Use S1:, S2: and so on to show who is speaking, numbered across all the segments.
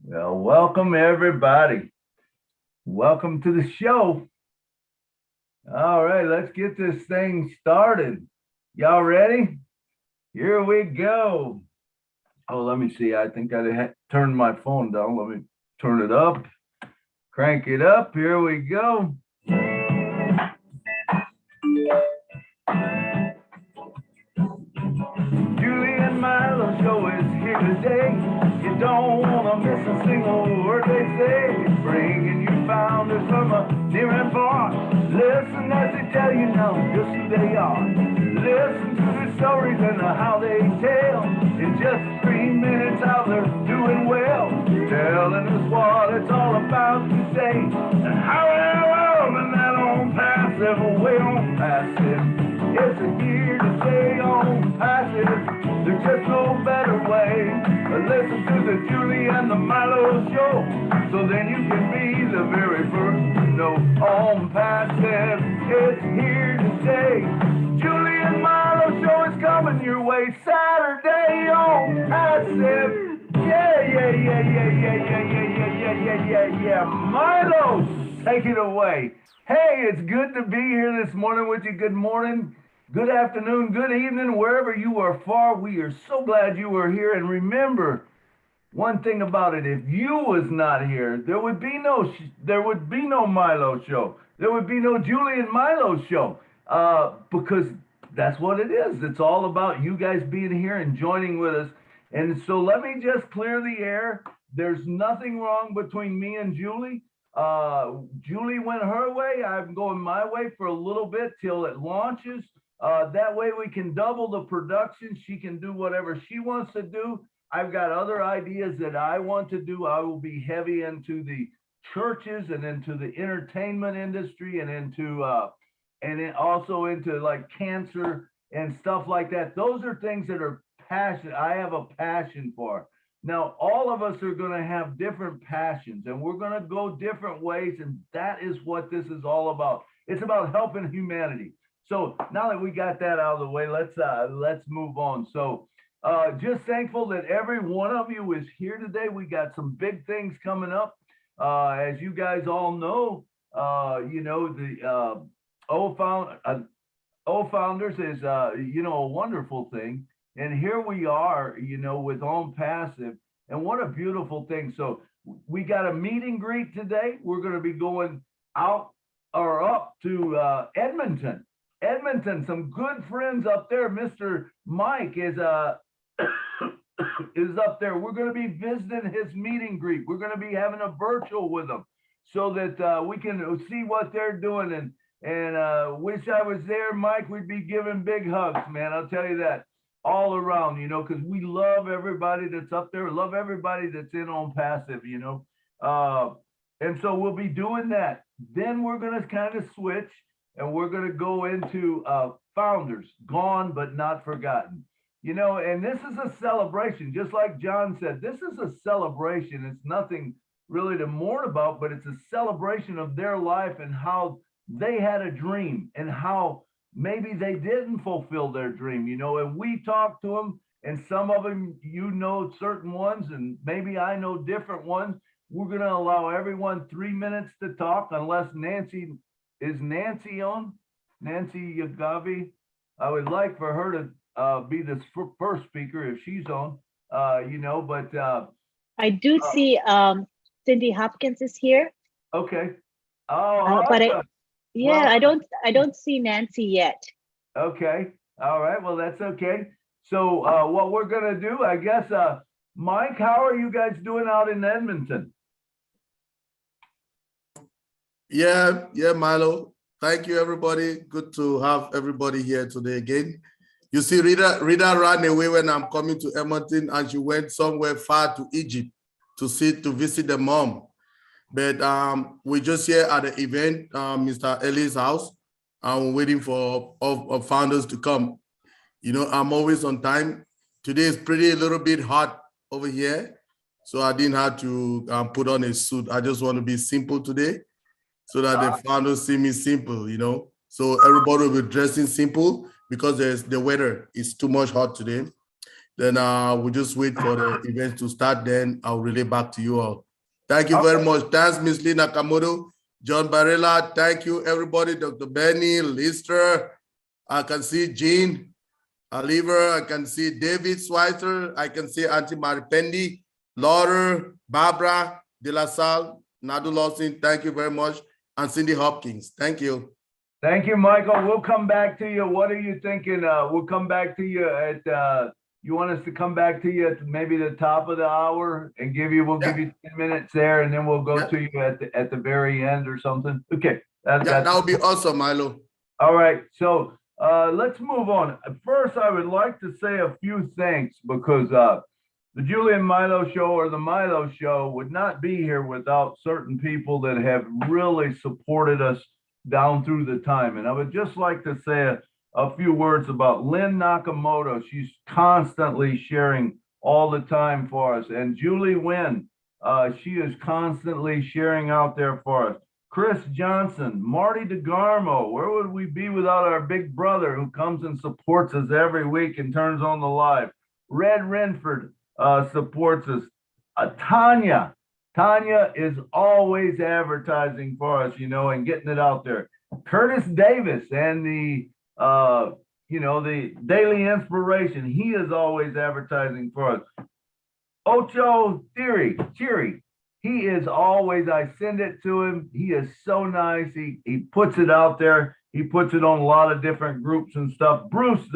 S1: Well, welcome everybody. Welcome to the show. All right, let's get this thing started. Y'all ready? Here we go. Oh, let me see. I think I turned my phone down. Let me turn it up. Crank it up. Here we go. Julie and Milo Show is here today. You don't want to miss a single word they say. Bringing you founders from near and far. Listen as they tell you now just who they are. Listen to their stories and how they tell. In just 3 minutes how they're doing well. Telling us what it's all about today. And how they're loving that on passive, way on passive. It's a year to stay on passive. There's just no better way. But listen to the Julie and the Milo Show. So then you can be the very first to know on passive. It's here to stay. Julie and Milo Show is coming your way Saturday on passive. Yeah. Milo, take it away. Hey, it's good to be here this morning with you. Good morning, good afternoon, good evening, wherever you are far. We are so glad you are here. And remember one thing about it: if you was not here, there would be no Milo Show. There would be no Julie and Milo Show, because that's what it is. It's all about you guys being here and joining with us. And so let me just clear the air. There's nothing wrong between me and Julie. Julie went her way. I'm going my way for a little bit till it launches. That way we can double the production. She can do whatever she wants to do. I've got other ideas that I want to do. I will be heavy into the churches and into the entertainment industry and also into like cancer and stuff like that. Those are things that are passion. I have a passion for. Now, all of us are going to have different passions and we're going to go different ways. And that is what this is all about. It's about helping humanity. So now that we got that out of the way, let's move on. So just thankful that every one of you is here today. We got some big things coming up. As you guys all know, the O Founders is, a wonderful thing. And here we are, with On Passive, and what a beautiful thing. So we got a meet and greet today. We're going to be going out or up to Edmonton. Some good friends up there. Mr. Mike is is up there. We're going to be visiting his meet and greet. We're going to be having a virtual with them so that we can see what they're doing. And wish I was there, Mike. We'd be giving big hugs, man. I'll tell you that. All around, because we love everybody that's up there, love everybody that's in On Passive, and so we'll be doing that. Then we're going to kind of switch and we're going to go into Founders, Gone but Not Forgotten, and this is a celebration. Just like John said, this is a celebration. It's nothing really to mourn about, but it's a celebration of their life and how they had a dream and how maybe they didn't fulfill their dream, and we talked to them, and some of them, certain ones, and maybe I know different ones. We're going to allow everyone 3 minutes to talk, unless Nancy on? Nancy Yagavi. I would like for her to be the first speaker if she's on, but.
S2: I do see Cindy Hopkins is here.
S1: Okay. Oh,
S2: but
S1: awesome.
S2: I don't see Nancy yet.
S1: Okay. All right. Well, that's okay. So what we're going to do, I guess, Mike, how are you guys doing out in Edmonton?
S3: Yeah, Milo. Thank you, everybody. Good to have everybody here today again. You see, Rita ran away when I'm coming to Edmonton, and she went somewhere far to Egypt to visit the mom. But we're just here at the event, Mr. Ellie's house. I'm waiting for all founders to come. I'm always on time. Today is a little bit hot over here, so I didn't have to put on a suit. I just want to be simple today so that the founders see me simple, So everybody will be dressing simple because the weather is too much hot today. Then we'll just wait for the event to start. Then I'll relay back to you all. Thank you very much. Thanks, Ms. Lee Nakamoto, John Barilla. Thank you, everybody. Dr. Benny, Lister. I can see Jean Oliver. I can see David Schweitzer. I can see Auntie Maripendi, Laura, Barbara De La Salle, Nadu Lawson. Thank you very much. And Cindy Hopkins. Thank you.
S1: Thank you, Michael. We'll come back to you. What are you thinking? We'll come back to you at, you want us to come back to you at maybe the top of the hour and we'll give you 10 minutes there, and then we'll go to you at the very end or something. Okay.
S3: That would be awesome, Milo.
S1: All right. So let's move on. First, I would like to say a few thanks because the Julie and Milo Show, or the Milo Show, would not be here without certain people that have really supported us down through the time. And I would just like to say a few words about Lynn Nakamoto. She's constantly sharing all the time for us. And Julie Wynn, she is constantly sharing out there for us. Chris Johnson, Marty DeGarmo, where would we be without our big brother who comes and supports us every week and turns on the live? Red Renford supports us. Tanya is always advertising for us, and getting it out there. Curtis Davis and the Daily Inspiration, he is always advertising for us. Ocho Cheery, he is always, I send it to him. He is so nice. He puts it out there. He puts it on a lot of different groups and stuff. Bruce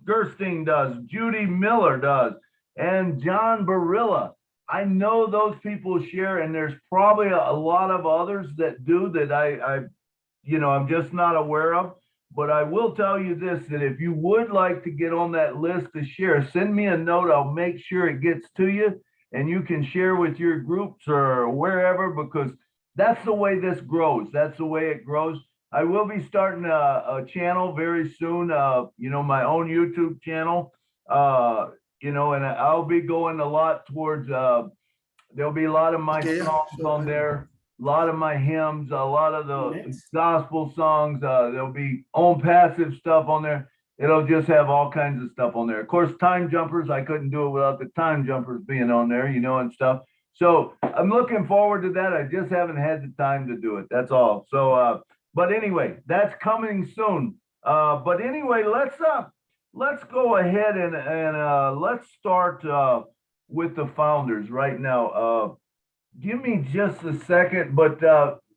S1: Gerstein does. Judy Miller does. And John Barilla. I know those people share, and there's probably a lot of others that do that I'm just not aware of. But I will tell you this, that if you would like to get on that list to share, send me a note. I'll make sure it gets to you, and you can share with your groups or wherever, because that's the way this grows. That's the way it grows. I will be starting a channel very soon, my own YouTube channel, and I'll be going a lot towards, there'll be a lot of my songs on there, a lot of my hymns, a lot of the gospel songs. There'll be own passive stuff on there. It'll just have all kinds of stuff on there. Of course, Time Jumpers, I couldn't do it without the Time Jumpers being on there, and stuff. So I'm looking forward to that. I just haven't had the time to do it. That's all. So, but anyway, that's coming soon. But anyway, let's go ahead and let's start with the founders right now. Give me just a second, but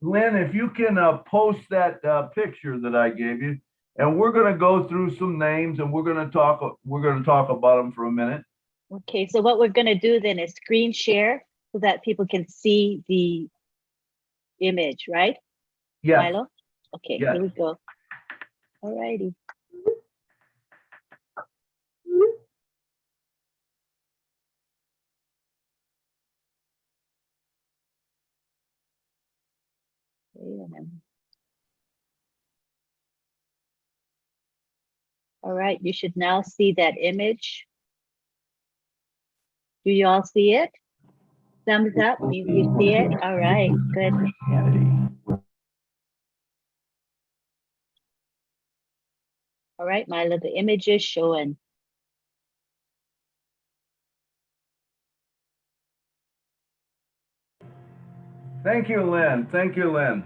S1: Lynn, if you can post that picture that I gave you, and we're going to go through some names, and we're going to talk about them for a minute.
S2: Okay, so what we're going to do then is screen share so that people can see the image, right?
S1: Yeah.
S2: Milo? Okay, Here we go. All righty. All right, you should now see that image. Do you all see it? Thumbs up, you see it? All right, good. All right, Milo, the image is showing.
S1: Thank you, Lynn. Thank you, Lynn.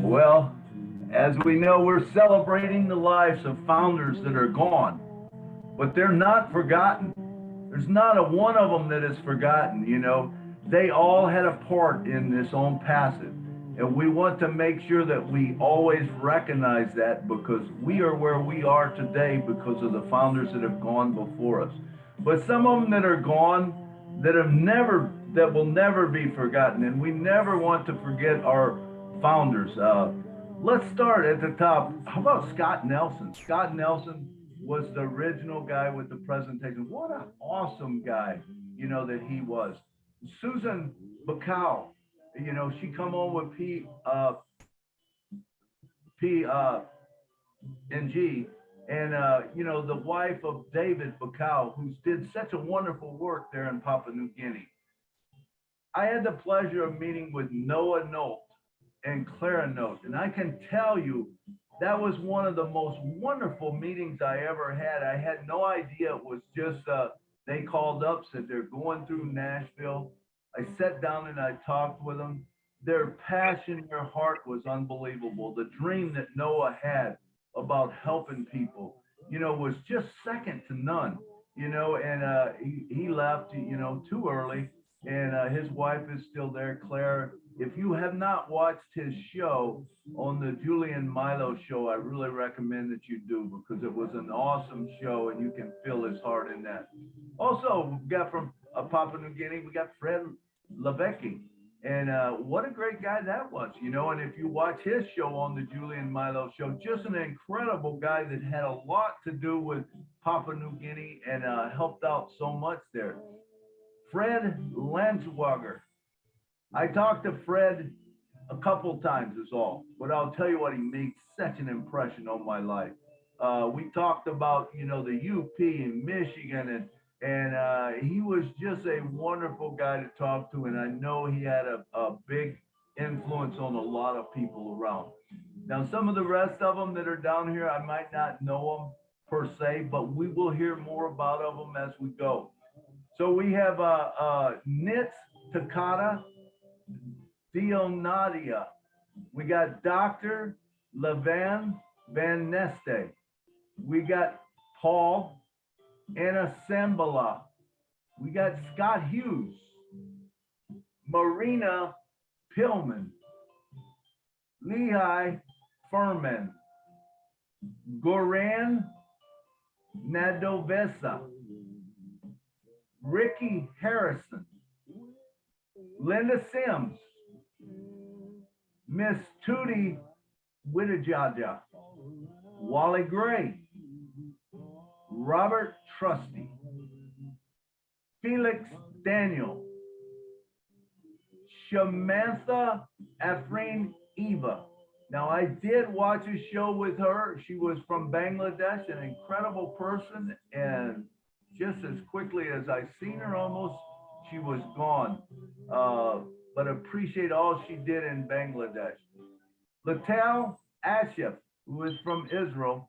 S1: Well, as we know, we're celebrating the lives of founders that are gone, but they're not forgotten. There's not a one of them that is forgotten. They all had a part in this own passive, and we want to make sure that we always recognize that, because we are where we are today because of the founders that have gone before us. But some of them that are gone, that will never be forgotten, and we never want to forget our founders. Let's start at the top. How about Scott Nelson? Scott Nelson was the original guy with the presentation. What an awesome guy, that he was. Susan Bacall, she come on with P and G, and the wife of David Bacall, who did such a wonderful work there in Papua New Guinea. I had the pleasure of meeting with Noah Nolt and Clara Note, and I can tell you that was one of the most wonderful meetings I ever had. I had no idea it was just, they called up, said they're going through Nashville. I sat down and I talked with them. Their passion, their heart was unbelievable. The dream that Noah had about helping people, was just second to none, and he left, too early. And his wife is still there, Claire. If you have not watched his show on the Julian Milo show, I really recommend that you do, because it was an awesome show and you can feel his heart in that. Also, we got from Papua New Guinea, we got Fred Levecki. And what a great guy that was, And if you watch his show on the Julian Milo show, just an incredible guy that had a lot to do with Papua New Guinea and helped out so much there. Fred Landswager. I talked to Fred a couple times is all, but I'll tell you what, he made such an impression on my life. We talked about, the UP in Michigan, and he was just a wonderful guy to talk to. And I know he had a big influence on a lot of people around. Now, some of the rest of them that are down here, I might not know them per se, but we will hear more about them as we go. So we have Nitz Takata Dionadia. We got Dr. Levan Van Neste. We got Paul Anasambala. We got Scott Hughes. Marina Pillman. Lehigh Furman. Goran Nadovesa. Ricky Harrison. Linda Sims. Miss Tootie Wittajaja, Wally Gray, Robert Trusty, Felix Daniel, Shamantha Afreen Eva. Now, I did watch a show with her. She was from Bangladesh, an incredible person, and just as quickly as I seen her almost, she was gone. But appreciate all she did in Bangladesh. Latel Ashif, who is from Israel,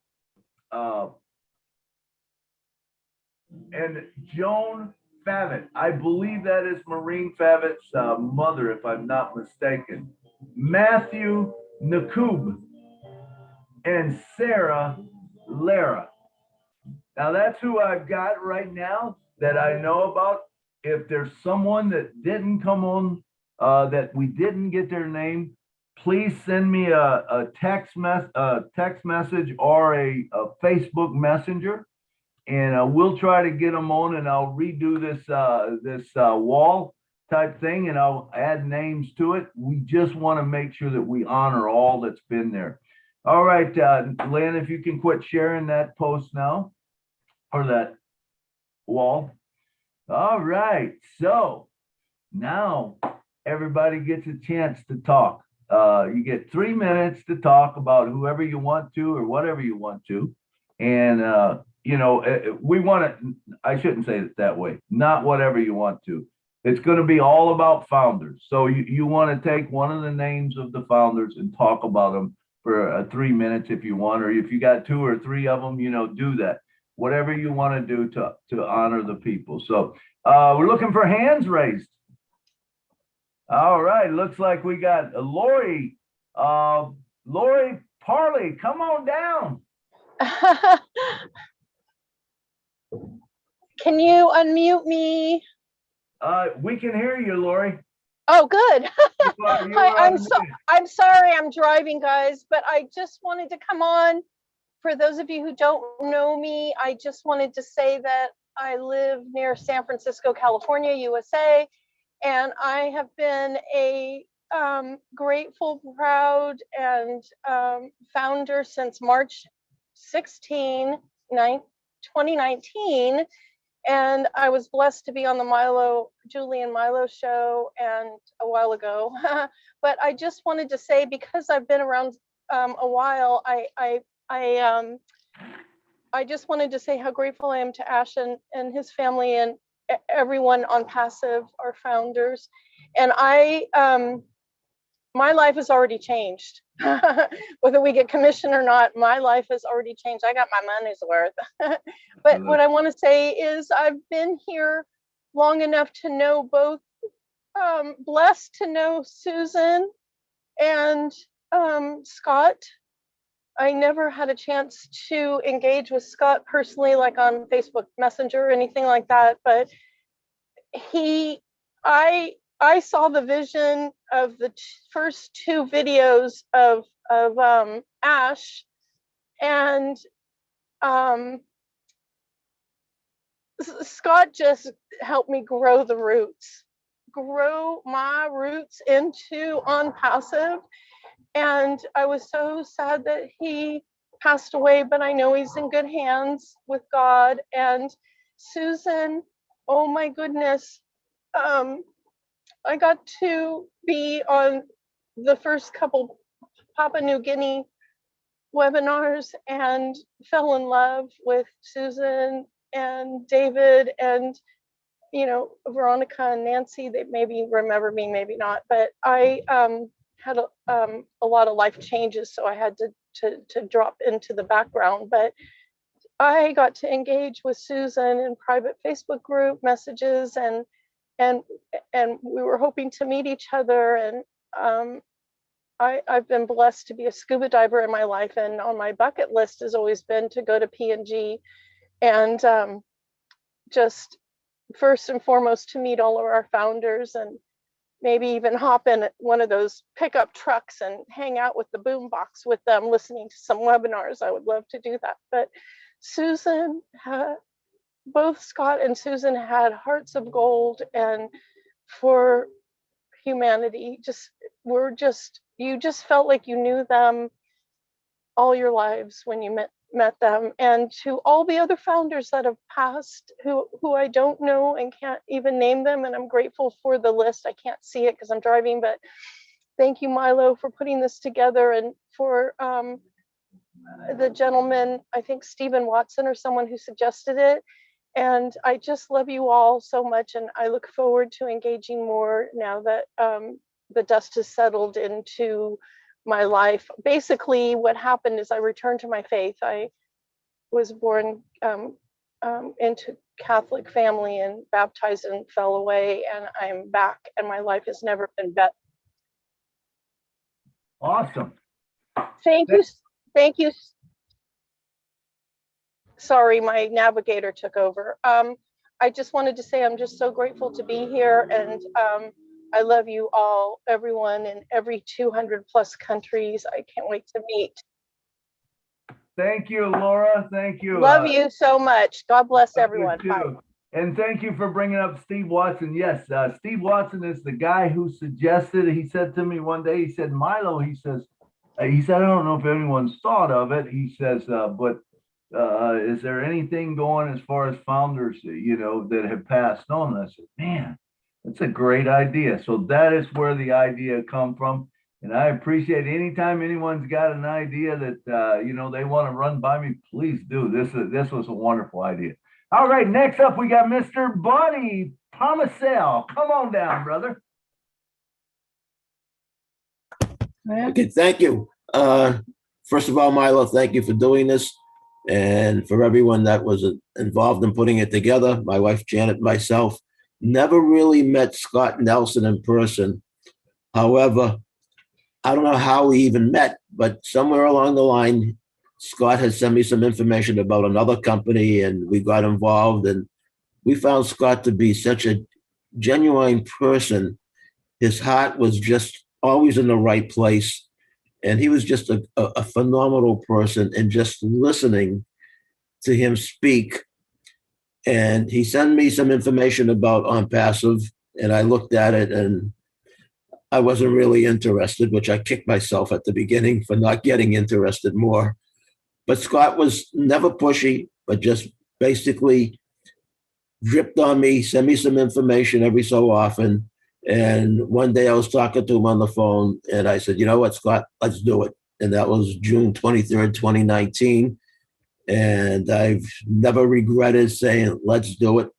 S1: and Joan Favit. I believe that is Maureen Favit's mother, if I'm not mistaken. Matthew Nakub and Sarah Lara. Now that's who I've got right now that I know about. If there's someone that didn't come on, that we didn't get their name, please send me a text message or a Facebook Messenger, and we'll try to get them on. And I'll redo this wall type thing, and I'll add names to it. We just want to make sure that we honor all that's been there. All right, Lynn, if you can quit sharing that post now, or that wall. All right, so now everybody gets a chance to talk. You get 3 minutes to talk about whoever you want to or whatever you want to. And, we want to, I shouldn't say it that way, not whatever you want to. It's going to be all about founders. So you want to take one of the names of the founders and talk about them for 3 minutes if you want, or if you got 2 or 3 of them, do that. Whatever you want to do to honor the people. So we're looking for hands raised. All right, looks like we got Lori. Lori Parley, come on down.
S4: Can you unmute me?
S1: We can hear you, Lori.
S4: Oh, good.
S1: I'm
S4: I'm sorry, I'm driving, guys, but I just wanted to come on. For those of you who don't know me, I just wanted to say that I live near San Francisco, California, USA, and I have been a grateful, proud, and founder since March 16, 2019. And I was blessed to be on the Julian Milo show and a while ago. But I just wanted to say, because I've been around a while, I just wanted to say how grateful I am to Ash and his family and everyone on Passive, our founders. And my life has already changed. Whether we get commission or not, my life has already changed. I got my money's worth. But what I want to say is I've been here long enough to know both, blessed to know Susan and Scott. I never had a chance to engage with Scott personally, like on Facebook Messenger or anything like that, but I saw the vision of the first two videos of Ash, and Scott just helped me grow my roots into On Passive. And I was so sad that he passed away, but I know he's in good hands with God. And Susan, oh my goodness, I got to be on the first couple Papua New Guinea webinars and fell in love with Susan and David and, you know, Veronica and Nancy. They maybe remember me, maybe not, but I had a lot of life changes, so I had to drop into the background. But I got to engage with Susan in private Facebook group messages, and we were hoping to meet each other. And I've been blessed to be a scuba diver in my life, and on my bucket list has always been to go to PNG and just first and foremost to meet all of our founders, and maybe even hop in one of those pickup trucks and hang out with the boombox with them, listening to some webinars. I would love to do that. But Susan, both Scott and Susan had hearts of gold, and for humanity, you just felt like you knew them all your lives when you met them. And to all the other founders that have passed, who I don't know and can't even name them, and I'm grateful for the list. I can't see it because I'm driving, but thank you, Milo, for putting this together, and for the gentleman, I think Stephen Watson or someone who suggested it. And I just love you all so much, and I look forward to engaging more now that the dust has settled into my life. Basically, what happened is I returned to my faith. I was born into Catholic family and baptized and fell away, and I'm back, and my life has never been better.
S1: Awesome.
S4: Thank you. Sorry, my navigator took over. I just wanted to say I'm just so grateful to be here, and I love you all, everyone in every 200 plus countries. I can't wait to meet.
S1: Thank you, Laura. Thank you.
S4: Love you so much. God bless everyone. Bye.
S1: And thank you for bringing up Steve Watson. Yes, Steve Watson is the guy who suggested. He said to me one day, he said, Milo, he said, I don't know if anyone's thought of it. He says, but is there anything going as far as founders, you know, that have passed on? And I said, man, that's a great idea. So that is where the idea come from. And I appreciate anytime anyone's got an idea that, you know, they want to run by me, please do. This was a wonderful idea. All right, next up, we got Mr. Buddy Pomacel. Come on down, brother.
S5: Okay, thank you. First of all, Milo, thank you for doing this. And for everyone that was involved in putting it together, my wife, Janet, myself, never really met Scott Nelson in person. However, I don't know how we even met, but somewhere along the line, Scott had sent me some information about another company, and we got involved, and we found Scott to be such a genuine person. His heart was just always in the right place. And he was just a phenomenal person, and just listening to him speak. And he sent me some information about On Passive, and I looked at it and I wasn't really interested, which I kicked myself at the beginning for not getting interested more. But Scott was never pushy, but just basically dripped on me, sent me some information every so often. And one day I was talking to him on the phone, and I said, you know what, Scott, let's do it. And that was June 23rd, 2019. And I've never regretted saying, let's do it.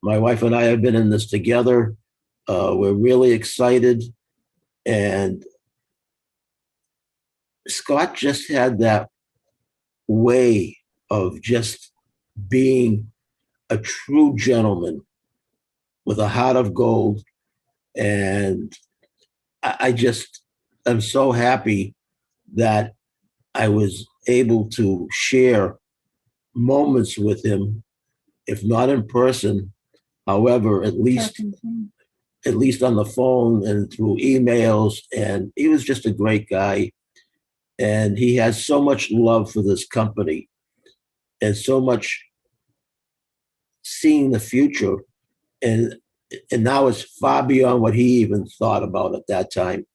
S5: My wife and I have been in this together. We're really excited. And Scott just had that way of just being a true gentleman with a heart of gold. And I just am so happy that I was able to share moments with him, if not in person, however, at least on the phone and through emails. And he was just a great guy. And he has so much love for this company and so much seeing the future. And now it's far beyond what he even thought about at that time.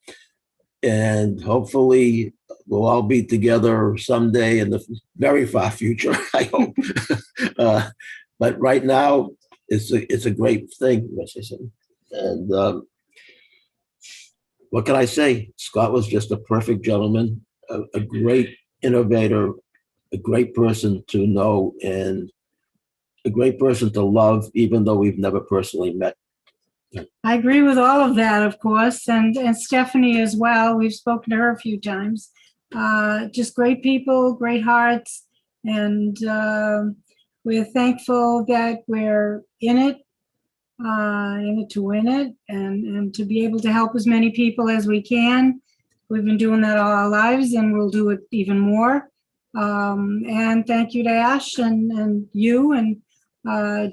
S5: And hopefully we'll all be together someday in the very far future, I hope. But right now, it's a great thing, as I said. And what can I say? Scott was just a perfect gentleman, a great innovator, a great person to know, and a great person to love, even though we've never personally met.
S6: I agree with all of that, of course, and Stephanie as well. We've spoken to her a few times. Just great people, great hearts, and we're thankful that we're in it to win it, and to be able to help as many people as we can. We've been doing that all our lives, and we'll do it even more. And thank you to Ash and you and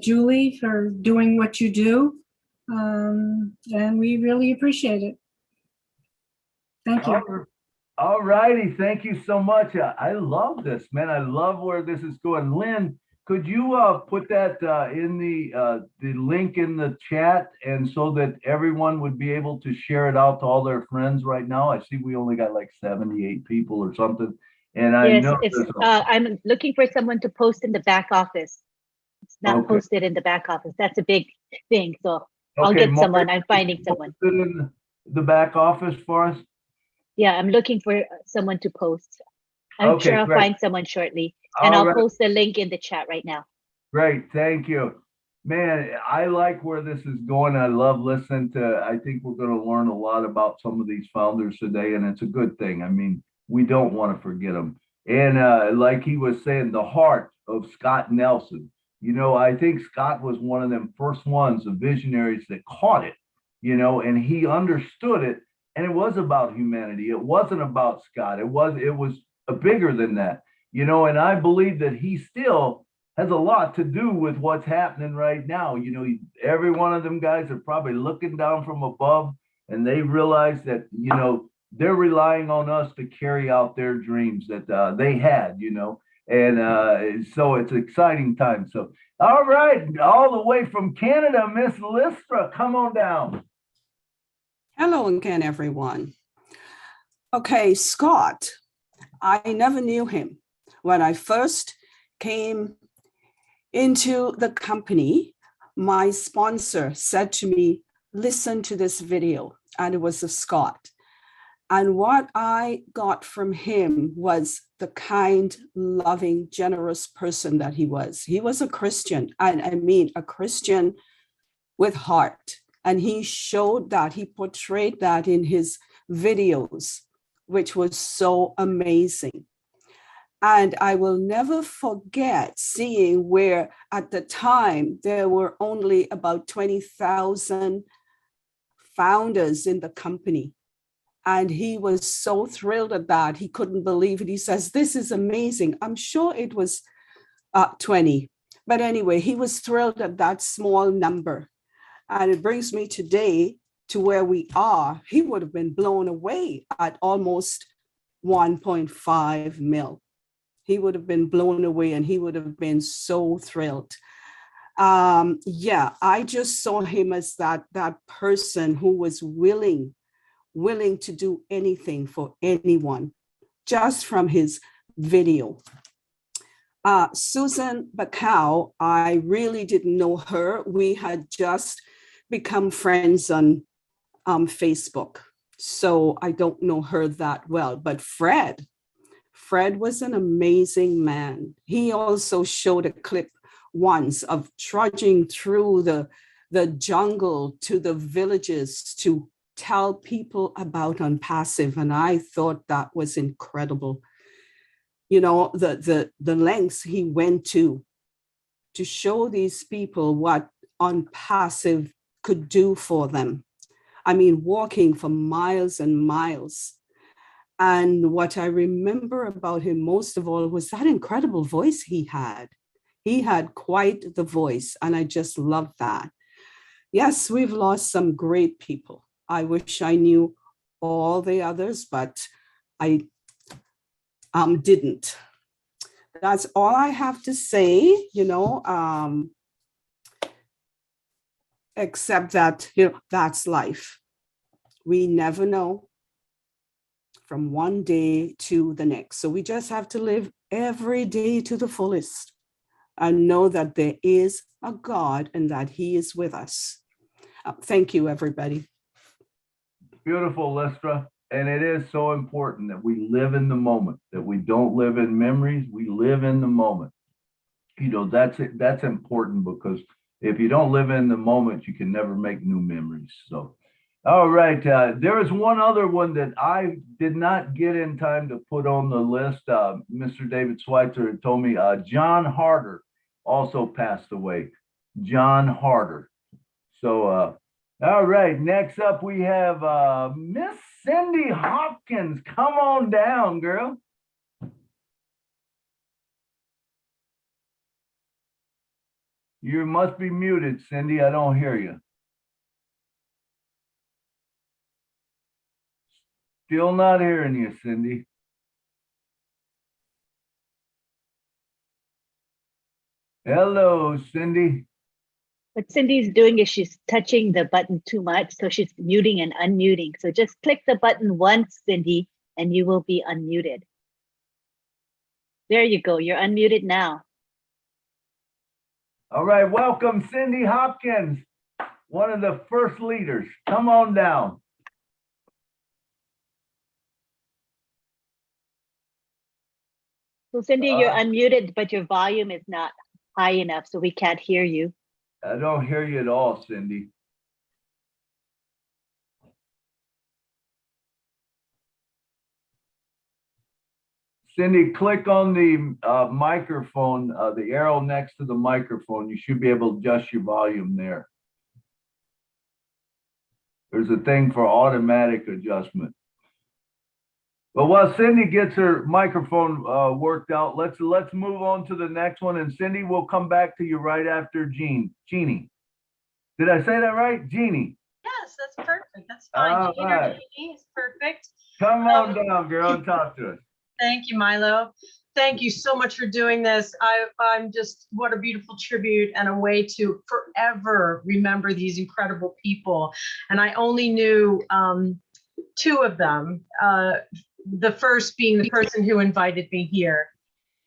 S6: Julie for doing what you do. And we really appreciate it. Thank you.
S1: All righty. Thank you so much. I love this, man. I love where this is going. Lynn, could you put that in the link in the chat, and so that everyone would be able to share it out to all their friends right now? I see we only got like 78 people or something. And I know
S2: I'm looking for someone to post in the back office. It's not posted in the back office. That's a big thing. So I'll get someone. I'm finding someone.
S1: In the back office for us?
S2: Yeah, I'm looking for someone to post. I'm sure I'll find someone shortly. And I'll post the link in the chat right now.
S1: Great, thank you. Man, I like where this is going. I love listening to, I think we're going to learn a lot about some of these founders today, and it's a good thing. I mean, we don't want to forget them. And like he was saying, the heart of Scott Nelson. You know, I think Scott was one of them first ones, the visionaries that caught it, you know, and he understood it. And it was about humanity. It wasn't about Scott. It was bigger than that, you know, and I believe that he still has a lot to do with what's happening right now. You know, every one of them guys are probably looking down from above, and they realize that, you know, they're relying on us to carry out their dreams that they had, you know. And so it's an exciting time. So, all right, all the way from Canada, Miss Listra, come on down.
S7: Hello again, everyone. Okay, Scott, I never knew him. When I first came into the company, my sponsor said to me, listen to this video, and it was of Scott. And what I got from him was the kind, loving, generous person that he was. He was a Christian, and I mean a Christian with heart. And he showed that, he portrayed that in his videos, which was so amazing. And I will never forget seeing where at the time there were only about 20,000 founders in the company. And he was so thrilled at that. He couldn't believe it. He says, this is amazing. I'm sure it was 20. But anyway, he was thrilled at that small number. And it brings me today to where we are. He would have been blown away at almost 1.5 mil. He would have been blown away, and he would have been so thrilled. Yeah, I just saw him as that person who was willing to do anything for anyone, just from his video. Susan Bacau, I really didn't know her. We had just become friends on Facebook, so I don't know her that well. But Fred was an amazing man. He also showed a clip once of trudging through the jungle to the villages to tell people about on Passive, and I thought that was incredible. You know, the lengths he went to show these people what on Passive could do for them. I mean, walking for miles and miles. And what I remember about him most of all was that incredible voice he had. He had quite the voice, and I just love that. Yes, we've lost some great people. I wish I knew all the others, but I didn't. That's all I have to say, you know, except that, you know, that's life. We never know from one day to the next. So we just have to live every day to the fullest and know that there is a God and that he is with us. Thank you, everybody.
S1: Beautiful, Lestra. And it is so important that we live in the moment, that we don't live in memories, we live in the moment. You know, that's important, because if you don't live in the moment, you can never make new memories. So, all right. There is one other one that I did not get in time to put on the list. Mr. David Schweitzer had told me John Harder also passed away. John Harder. So, all right. Next up, we have Miss Cindy Hopkins. Come on down, girl. You must be muted, Cindy. I don't hear you. Still not hearing you, Cindy. Hello, Cindy.
S2: What Cindy's doing is she's touching the button too much, so she's muting and unmuting. So just click the button once, Cindy, and you will be unmuted. There you go. You're unmuted now.
S1: All right, welcome, Cindy Hopkins, one of the first leaders. Come on down.
S2: So Cindy, you're unmuted, but your volume is not high enough, so we can't hear you.
S1: I don't hear you at all, Cindy. Cindy, click on the microphone, the arrow next to the microphone. You should be able to adjust your volume there. There's a thing for automatic adjustment. But while Cindy gets her microphone worked out, let's move on to the next one. And Cindy, we'll come back to you right after Jeannie. Did I say that right? Jeannie.
S4: Yes, that's perfect. That's fine.
S1: All right.
S4: Jeannie is perfect.
S1: Come on down, girl, and talk to us.
S8: Thank you, Milo. Thank you so much for doing this. I'm just, what a beautiful tribute and a way to forever remember these incredible people. And I only knew two of them. The first being the person who invited me here.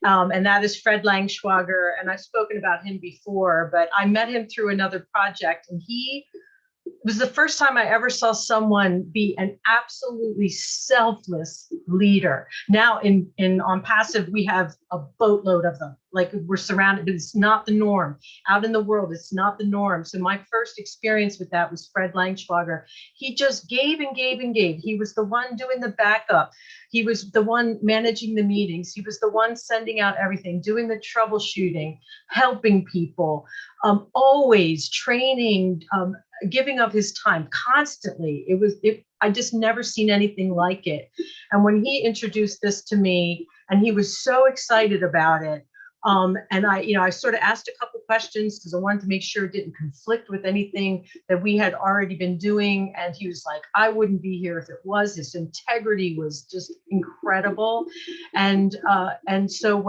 S8: And that is Fred Langschwager. And I've spoken about him before, but I met him through another project, and it was the first time I ever saw someone be an absolutely selfless leader. Now on Passive, we have a boatload of them. Like, we're surrounded, but it's not the norm. Out in the world, it's not the norm. So my first experience with that was Fred Langschwager. He just gave and gave and gave. He was the one doing the backup. He was the one managing the meetings. He was the one sending out everything, doing the troubleshooting, helping people, always training, giving of his time constantly. I just never seen anything like it. And when he introduced this to me, and he was so excited about it, and I sort of asked a couple questions because I wanted to make sure it didn't conflict with anything that we had already been doing. And he was like, I wouldn't be here if it was. His integrity was just incredible. And so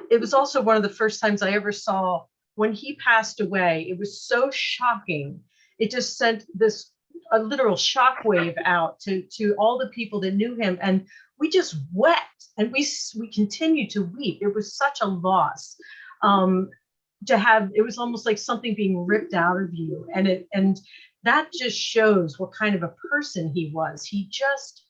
S8: it was also one of the first times I ever saw, when he passed away, it was so shocking. It just sent a literal shockwave out to all the people that knew him. And we just wept, and we continued to weep. It was such a loss it was almost like something being ripped out of you. And that just shows what kind of a person he was. He just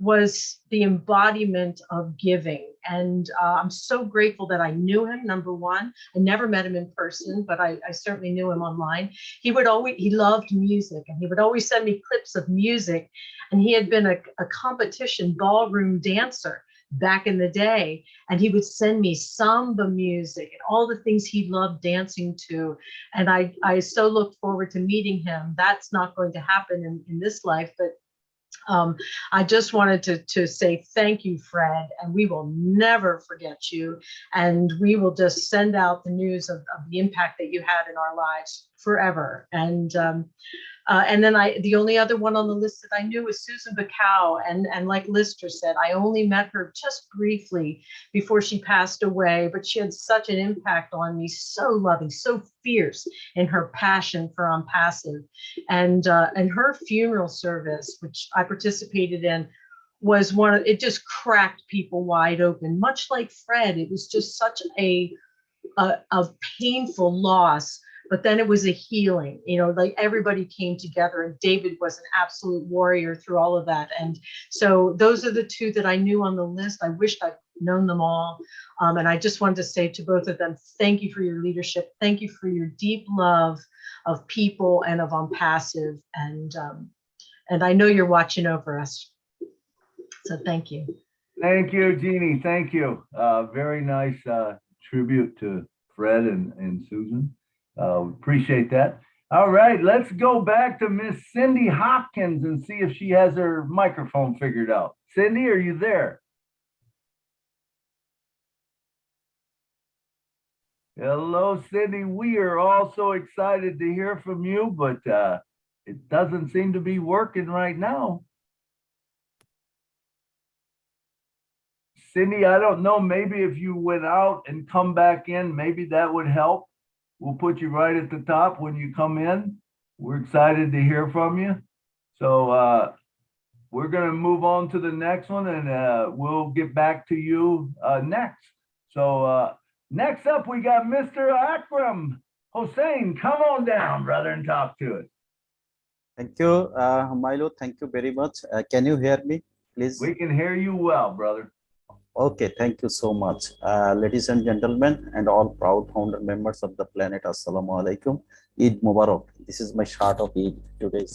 S8: was the embodiment of giving. And I'm so grateful that I knew him, number one. I never met him in person, but I certainly knew him online. He loved music, and he would always send me clips of music. And he had been a competition ballroom dancer back in the day. And he would send me samba music and all the things he loved dancing to. And I so look forward to meeting him. That's not going to happen in this life, but I just wanted to say thank you, Fred, and we will never forget you. And we will just send out the news of the impact that you had in our lives forever. And then the only other one on the list that I knew was Susan Bacau. And like Lister said, I only met her just briefly before she passed away, but she had such an impact on me, so loving, so fierce in her passion for Passive. And her funeral service, which I participated in, was it just cracked people wide open, much like Fred. It was just such a painful loss. But then it was a healing, like everybody came together, and David was an absolute warrior through all of that. And so those are the two that I knew on the list. I wished I'd known them all. And I just wanted to say to both of them, thank you for your leadership. Thank you for your deep love of people and of Passive. And I know you're watching over us. So thank you.
S1: Thank you, Jeannie. Thank you. Very nice tribute to Fred and Susan. Appreciate that. All right, let's go back to Miss Cindy Hopkins and see if she has her microphone figured out. Cindy, are you there? Hello, Cindy. We are all so excited to hear from you, but it doesn't seem to be working right now. Cindy, I don't know, maybe if you went out and come back in, maybe that would help. We'll put you right at the top when you come in. We're excited to hear from you. So we're going to move on to the next one, and we'll get back to you next. So next up, we got Mr. Akram Hossein. Come on down, brother, and talk to us.
S9: Thank you, Milo. Thank you very much. Can you hear me, please?
S1: We can hear you well, brother.
S9: Okay, thank you so much. Ladies and gentlemen, and all proud founder members of the planet, Assalamu alaikum. Eid Mubarak. This is my start of Eid today.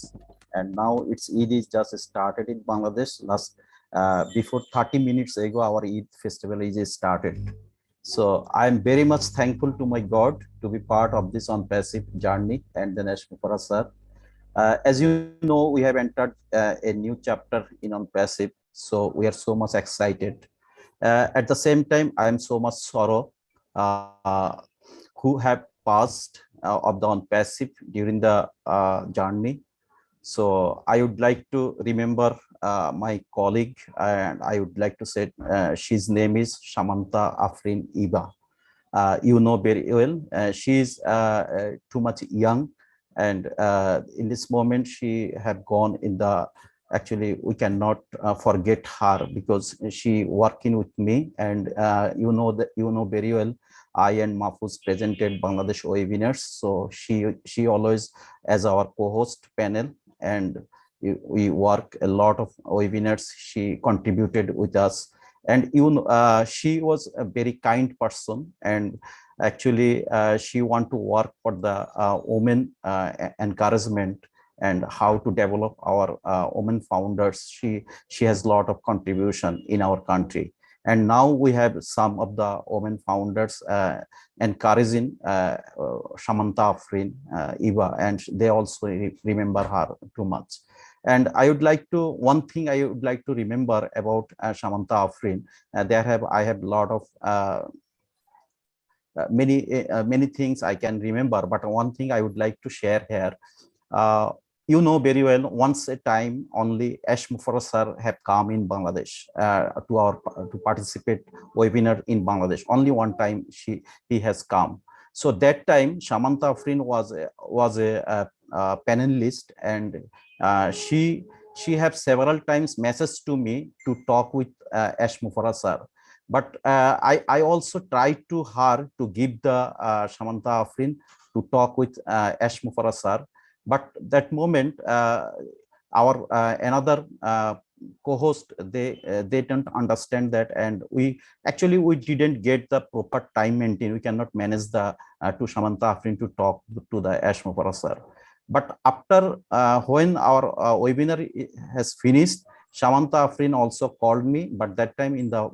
S9: And now Eid is just started in Bangladesh. Before 30 minutes ago, our Eid festival is started. So I am very much thankful to my God to be part of this Passive journey and the National sir. As you know, we have entered a new chapter in Passive. So we are so much excited. At the same time, I am so much sorrow who have passed of the Passive during the journey. So I would like to remember my colleague, and I would like to say his name is Shamanta Afrin Iba. You know very well, she is too much young, and in this moment she have gone in the. Actually, we cannot forget her because she working with me, and you know very well. I and Mahfouz presented Bangladesh webinars, so she always as our co-host panel, and we work a lot of webinars. She contributed with us, and she was a very kind person, and actually she want to work for the women encouragement and how to develop our women founders. She has a lot of contribution in our country, and now we have some of the women founders encouraging Shamanta Afrin Iba, and they also remember her too much. And I would like to, one thing I would like to remember about Shamanta Afrin, I have a lot of many things I can remember, but one thing I would like to share here. You know very well, once a time only Ash Mufarrar sir have come in Bangladesh to participate webinar in Bangladesh. Only one time he has come. So that time Shamanta Afrin was a panelist, and she have several times messaged to me to talk with Ash Mufarrar sir. But I also tried to her to give the Shamanta Afrin to talk with Ash Mufarrar sir. But that moment, our another co-host, they don't understand that, and we didn't get the proper time maintained. We cannot manage the to Samantha Afrin to talk to the Ash Mufara sir. But after when our webinar has finished, Samantha Afrin also called me, but that time in the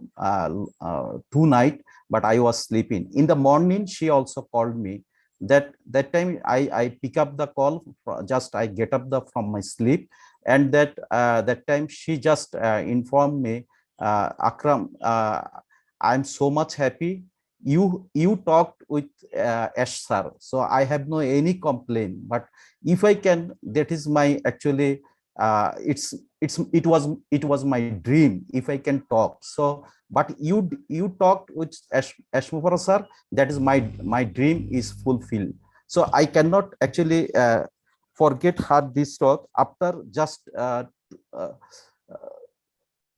S9: 2 night, but I was sleeping. In the morning, she also called me. That time I pick up the call, just I get up from my sleep, and that time she just informed me, Akram, I'm so much happy you talked with Ash sir, so I have no any complaint. But if I can, that is my actually it was my dream if I can talk. So but you talked with Ash Mufara sir, that is my dream is fulfilled. So I cannot actually forget her this talk. After just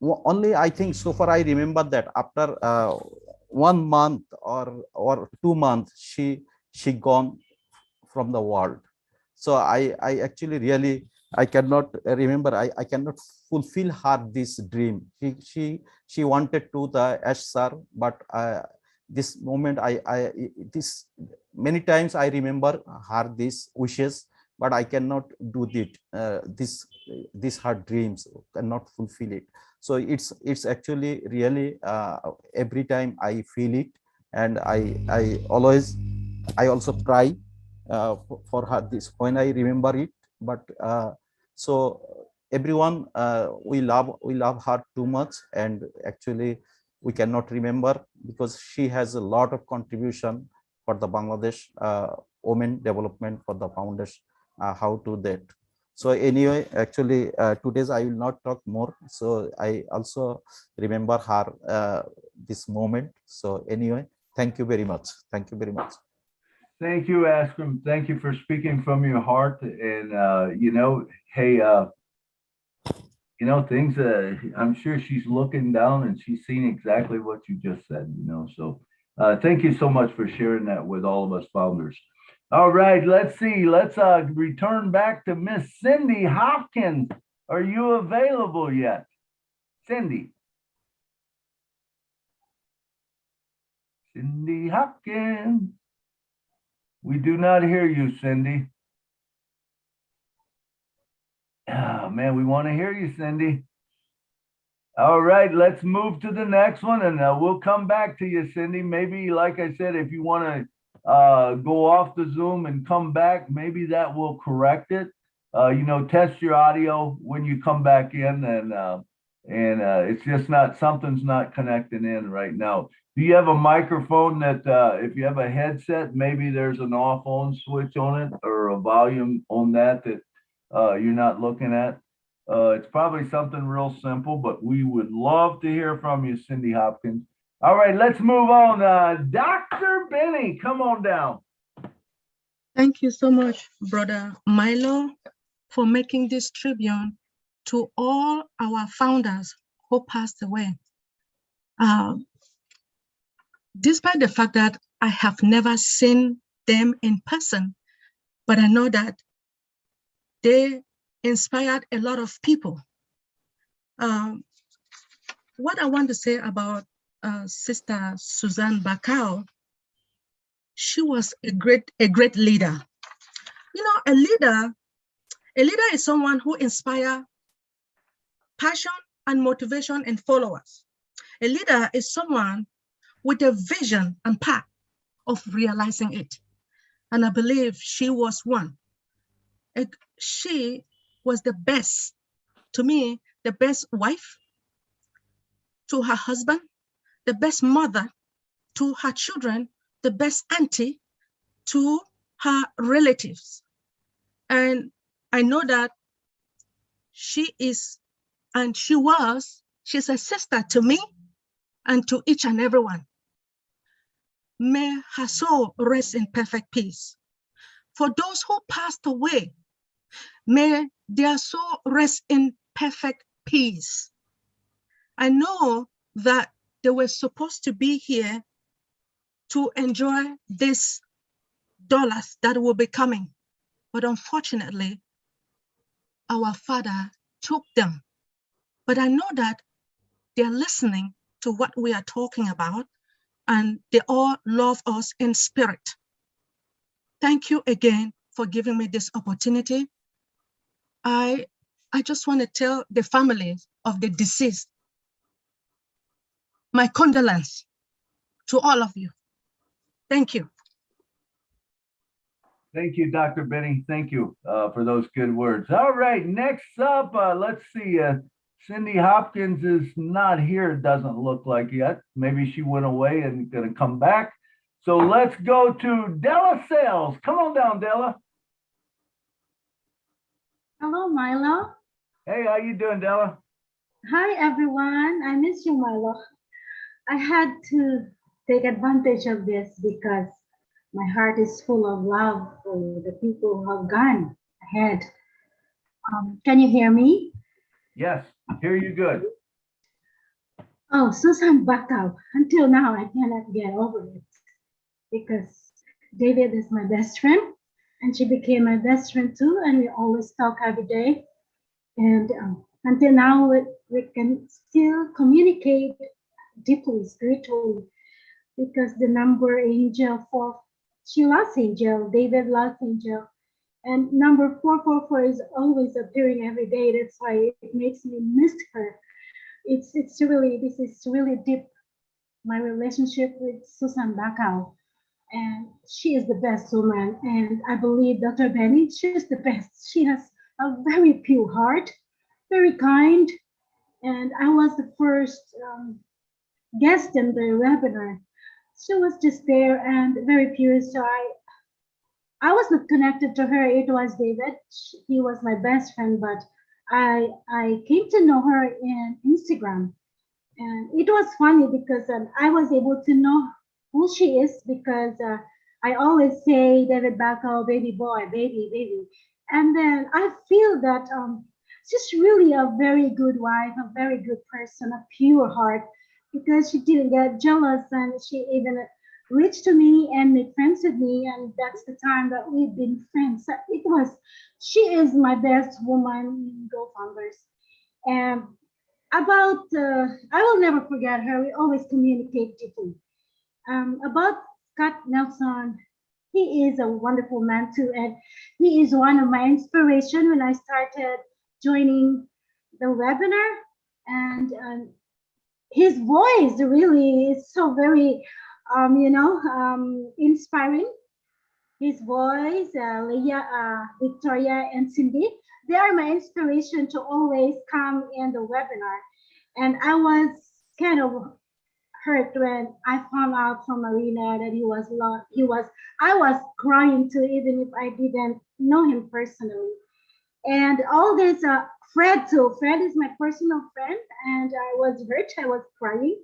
S9: only I think so far I remember that after 1 month or 2 months she gone from the world. So I actually really I cannot remember, I cannot fulfill her this dream. She wanted to the Ash sir, but this moment this many times I remember her this wishes, but I cannot do it. This her dreams cannot fulfill it. So it's actually really every time I feel it, and I always I also cry for her this when I remember it. But so everyone we love her too much, and actually we cannot remember because she has a lot of contribution for the Bangladesh women development for the foundation, how to that. So anyway, actually today's I will not talk more. So I also remember her this moment. So anyway, thank you very much. Thank you very much.
S1: Thank you, Askram. Thank you for speaking from your heart. And, hey, things, I'm sure she's looking down and she's seen exactly what you just said, so thank you so much for sharing that with all of us founders. All right, let's see. Let's return back to Miss Cindy Hopkins. Are you available yet? Cindy. Cindy Hopkins. We do not hear you, Cindy. Oh, man, we want to hear you, Cindy. All right, let's move to the next one, and we'll come back to you, Cindy. Maybe, like I said, if you want to go off the Zoom and come back, maybe that will correct it. Test your audio when you come back in, and it's just not, something's not connecting in right now. Do you have a microphone that if you have a headset, maybe there's an off on switch on it or a volume on that you're not looking at? It's probably something real simple, but we would love to hear from you, Cindy Hopkins. All right, let's move on. Dr. Benny, come on down.
S10: Thank you so much, Brother Milo, for making this tribute to all our founders who passed away. Despite the fact that I have never seen them in person, but I know that they inspired a lot of people. What I want to say about Sister Suzanne Bakau, she was a great leader. A leader is someone who inspires passion and motivation in followers. A leader is someone with a vision and path of realizing it. And I believe she was one. She was the best, to me, the best wife to her husband, the best mother to her children, the best auntie to her relatives. And I know that she is, and she was, she's a sister to me and to each and everyone. May her soul rest in perfect peace. For those who passed away, may their soul rest in perfect peace. I know that they were supposed to be here to enjoy these dollars that will be coming, but unfortunately, our Father took them but I know that they're listening to what we are talking about, and they all love us in spirit. Thank you again for giving me this opportunity. I just want to tell the families of the deceased my condolence to all of you. Thank you.
S1: Thank you, Dr. Benny. Thank you for those good words. All right, next up, let's see. Cindy Hopkins is not here, it doesn't look like yet. Maybe she went away and gonna come back. So let's go to Della Sales. Come on down, Della.
S11: Hello, Milo.
S1: Hey, how you doing, Della?
S11: Hi, everyone. I miss you, Milo. I had to take advantage of this because my heart is full of love for the people who have gone ahead. Can you hear me?
S1: Yes, hear you good.
S11: Oh, Susan Bacall. Until now, I cannot get over it because David is my best friend and she became my best friend too. And we always talk every day. And until now, we can still communicate deeply, spiritually, because the number Angel 4, she lost Angel, David lost Angel, and number 444 is always appearing every day. That's why it makes me miss her. This is really deep, my relationship with Susan Bacall, and she is the best woman. And I believe Dr. Benny, she's the best. She has a very pure heart, very kind, and I was the first guest in the webinar. She was just there and very pure. So I was not connected to her. It was David. He was my best friend, but I came to know her in Instagram, and it was funny because I was able to know who she is because I always say David Bacall, baby boy, baby, and then I feel that she's really a very good wife, a very good person, a pure heart, because she didn't get jealous and she even reached to me and made friends with me, and that's the time that we've been friends. She is my best woman in GoFounders. And about, I will never forget her. We always communicate deeply. About Scott Nelson, he is a wonderful man too, and he is one of my inspiration when I started joining the webinar, and his voice really is so very, inspiring. His voice, Leah, Victoria, and Cindy, they are my inspiration to always come in the webinar. And I was kind of hurt when I found out from Marina that he was lost. I was crying too, even if I didn't know him personally. And all this, Fred too. Fred is my personal friend, and I was hurt. I was crying.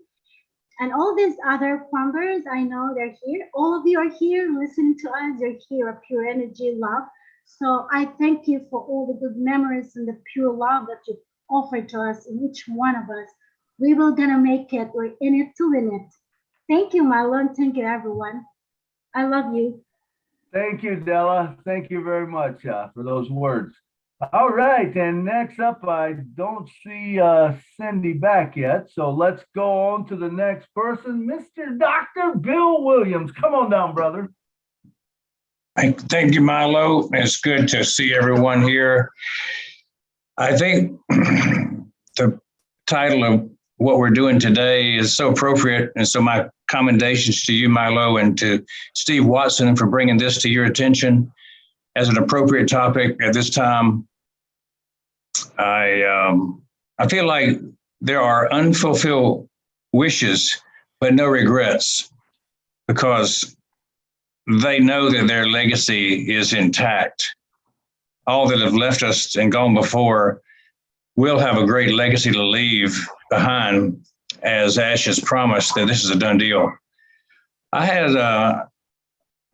S11: And all these other founders, I know they're here. All of you are here listening to us. You're here, a pure energy, love. So I thank you for all the good memories and the pure love that you offered to us, in each one of us. We will gonna make it. We're in it to win it. Thank you, Milo. Thank you, everyone. I love you.
S1: Thank you, Della. Thank you very much for those words. All right, and next up, I don't see Cindy back yet, so let's go on to the next person, Mr. Dr. Bill Williams. Come on down, brother.
S12: Thank you, Milo. It's good to see everyone here. I think the title of what we're doing today is so appropriate, and so my commendations to you, Milo, and to Steve Watson for bringing this to your attention as an appropriate topic at this time. I feel like there are unfulfilled wishes, but no regrets, because they know that their legacy is intact. All that have left us and gone before will have a great legacy to leave behind, as Ash has promised that this is a done deal. I had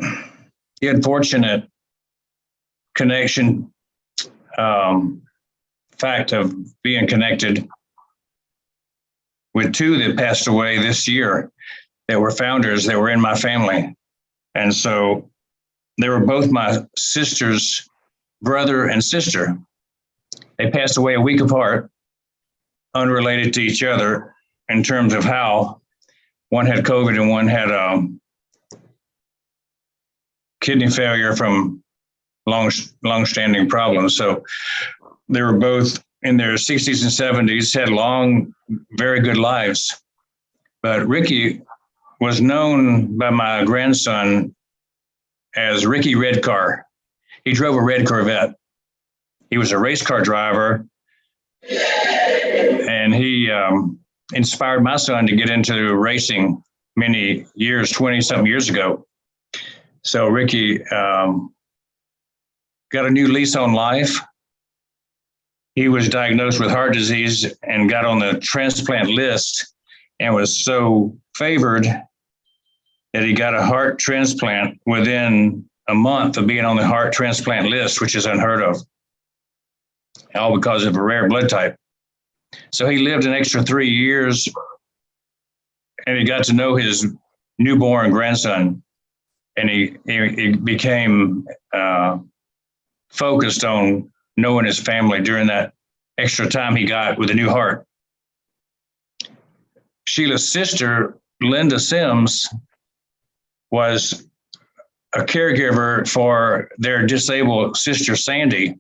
S12: the unfortunate connection, fact of being connected with two that passed away this year that were founders that were in my family. And so they were both my sister's brother and sister. They passed away a week apart. unrelated to each other in terms of how one had COVID and one had kidney failure from long-standing problems. So they were both in their 60s and 70s, had long, very good lives. But Ricky was known by my grandson as Ricky Red Car. He drove a red Corvette. He was a race car driver, and he inspired my son to get into racing many years, 20-something years ago. So Ricky got a new lease on life. He was diagnosed with heart disease and got on the transplant list and was so favored that he got a heart transplant within a month of being on the heart transplant list, which is unheard of, all because of a rare blood type. So he lived an extra 3 years, and he got to know his newborn grandson, and he became focused on knowing his family during that extra time he got with a new heart. Sheila's sister, Linda Sims, was a caregiver for their disabled sister, Sandy,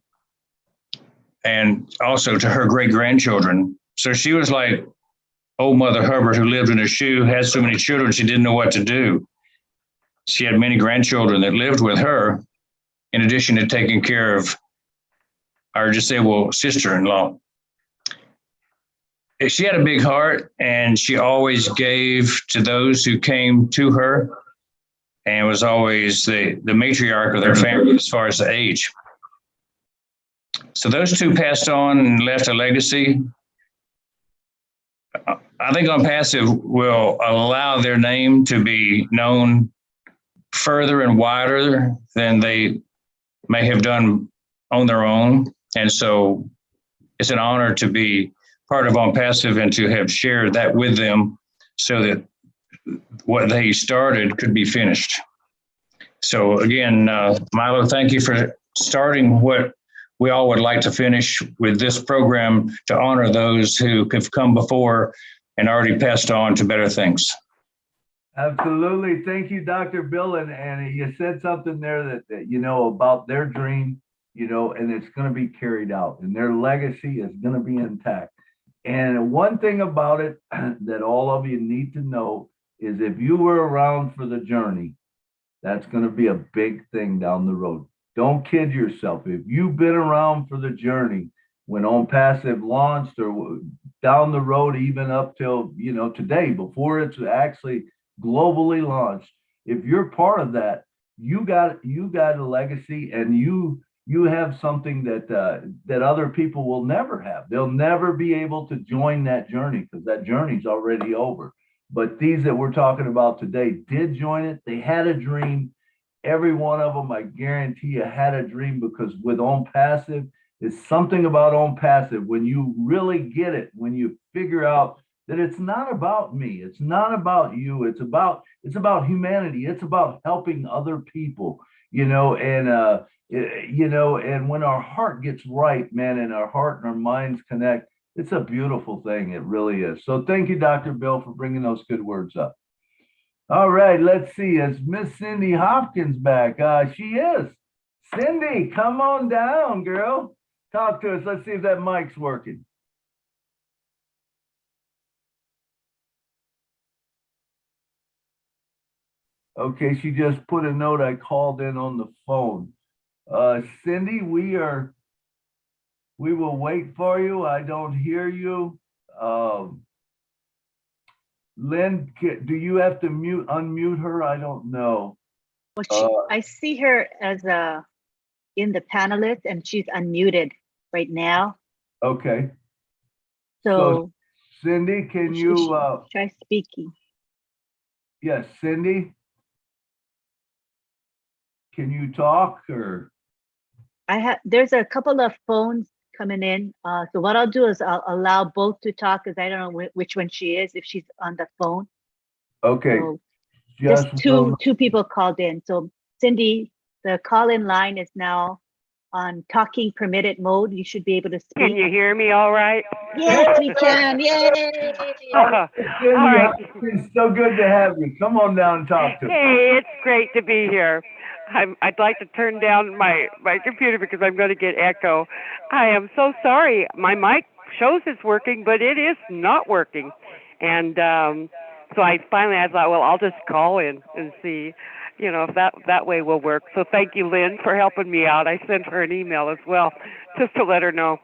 S12: and also to her great-grandchildren. So she was like old Mother Hubbard, who lived in a shoe, had so many children, she didn't know what to do. She had many grandchildren that lived with her, in addition to taking care of our disabled sister-in-law. She had a big heart, and she always gave to those who came to her, and was always the matriarch of their family as far as the age. So those two passed on and left a legacy. I think On Passive will allow their name to be known further and wider than they may have done on their own. And so it's an honor to be part of On Passive and to have shared that with them so that what they started could be finished. So again, Milo, thank you for starting what we all would like to finish with this program to honor those who have come before and already passed on to better things.
S1: Absolutely. Thank you, Dr. Bill. And you said something there that, you know, about their dream, you know, and it's going to be carried out and their legacy is going to be intact. And one thing about it that all of you need to know is if you were around for the journey, that's going to be a big thing down the road. Don't kid yourself. If you've been around for the journey when On Passive launched or down the road, even up till, you know, today, before it's actually globally launched, if you're part of that, you got a legacy, and you have something that other people will never have. They'll never be able to join that journey because that journey's already over. But these that we're talking about today did join it. They had a dream. Every one of them, I guarantee you, had a dream, because with On Passive, it's something about On Passive. When you really get it, when you figure out that it's not about me, it's not about you, it's about humanity, it's about helping other people, you know, and you know, and when our heart gets right, man, and our heart and our minds connect, it's a beautiful thing. It really is. So thank you, Dr. Bill, for bringing those good words up. All right, let's see. Is Miss Cindy Hopkins back? She is. Cindy, come on down, girl. Talk to us. Let's see if that mic's working. Okay, she just put a note. I called in on the phone. Cindy, we will wait for you. I don't hear you. Lynn, do you have to unmute her? I don't know.
S2: Well, I see her as in the panelist, and she's unmuted right now.
S1: Okay.
S2: So
S1: Cindy, can you
S2: try speaking?
S1: Yes, Cindy. Can you talk? Or
S2: there's a couple of phones coming in. So what I'll do is I'll allow both to talk, because I don't know which one she is, if she's on the phone.
S1: Okay.
S2: So just two people called in. So Cindy, the call-in line is now on talking permitted mode. You should be able to speak.
S13: Can you hear me all right?
S2: Yes, we can. Yay!
S13: All
S1: Cindy,
S13: right.
S1: it's so good to have you. Come on down and talk to us.
S13: Hey, it's great to be here. I'd like to turn down my computer because I'm going to get echo. I am so sorry. My mic shows it's working, but it is not working. And so I thought, well, I'll just call in and see, if that way will work. So thank you, Lynn, for helping me out. I sent her an email as well just to let her know.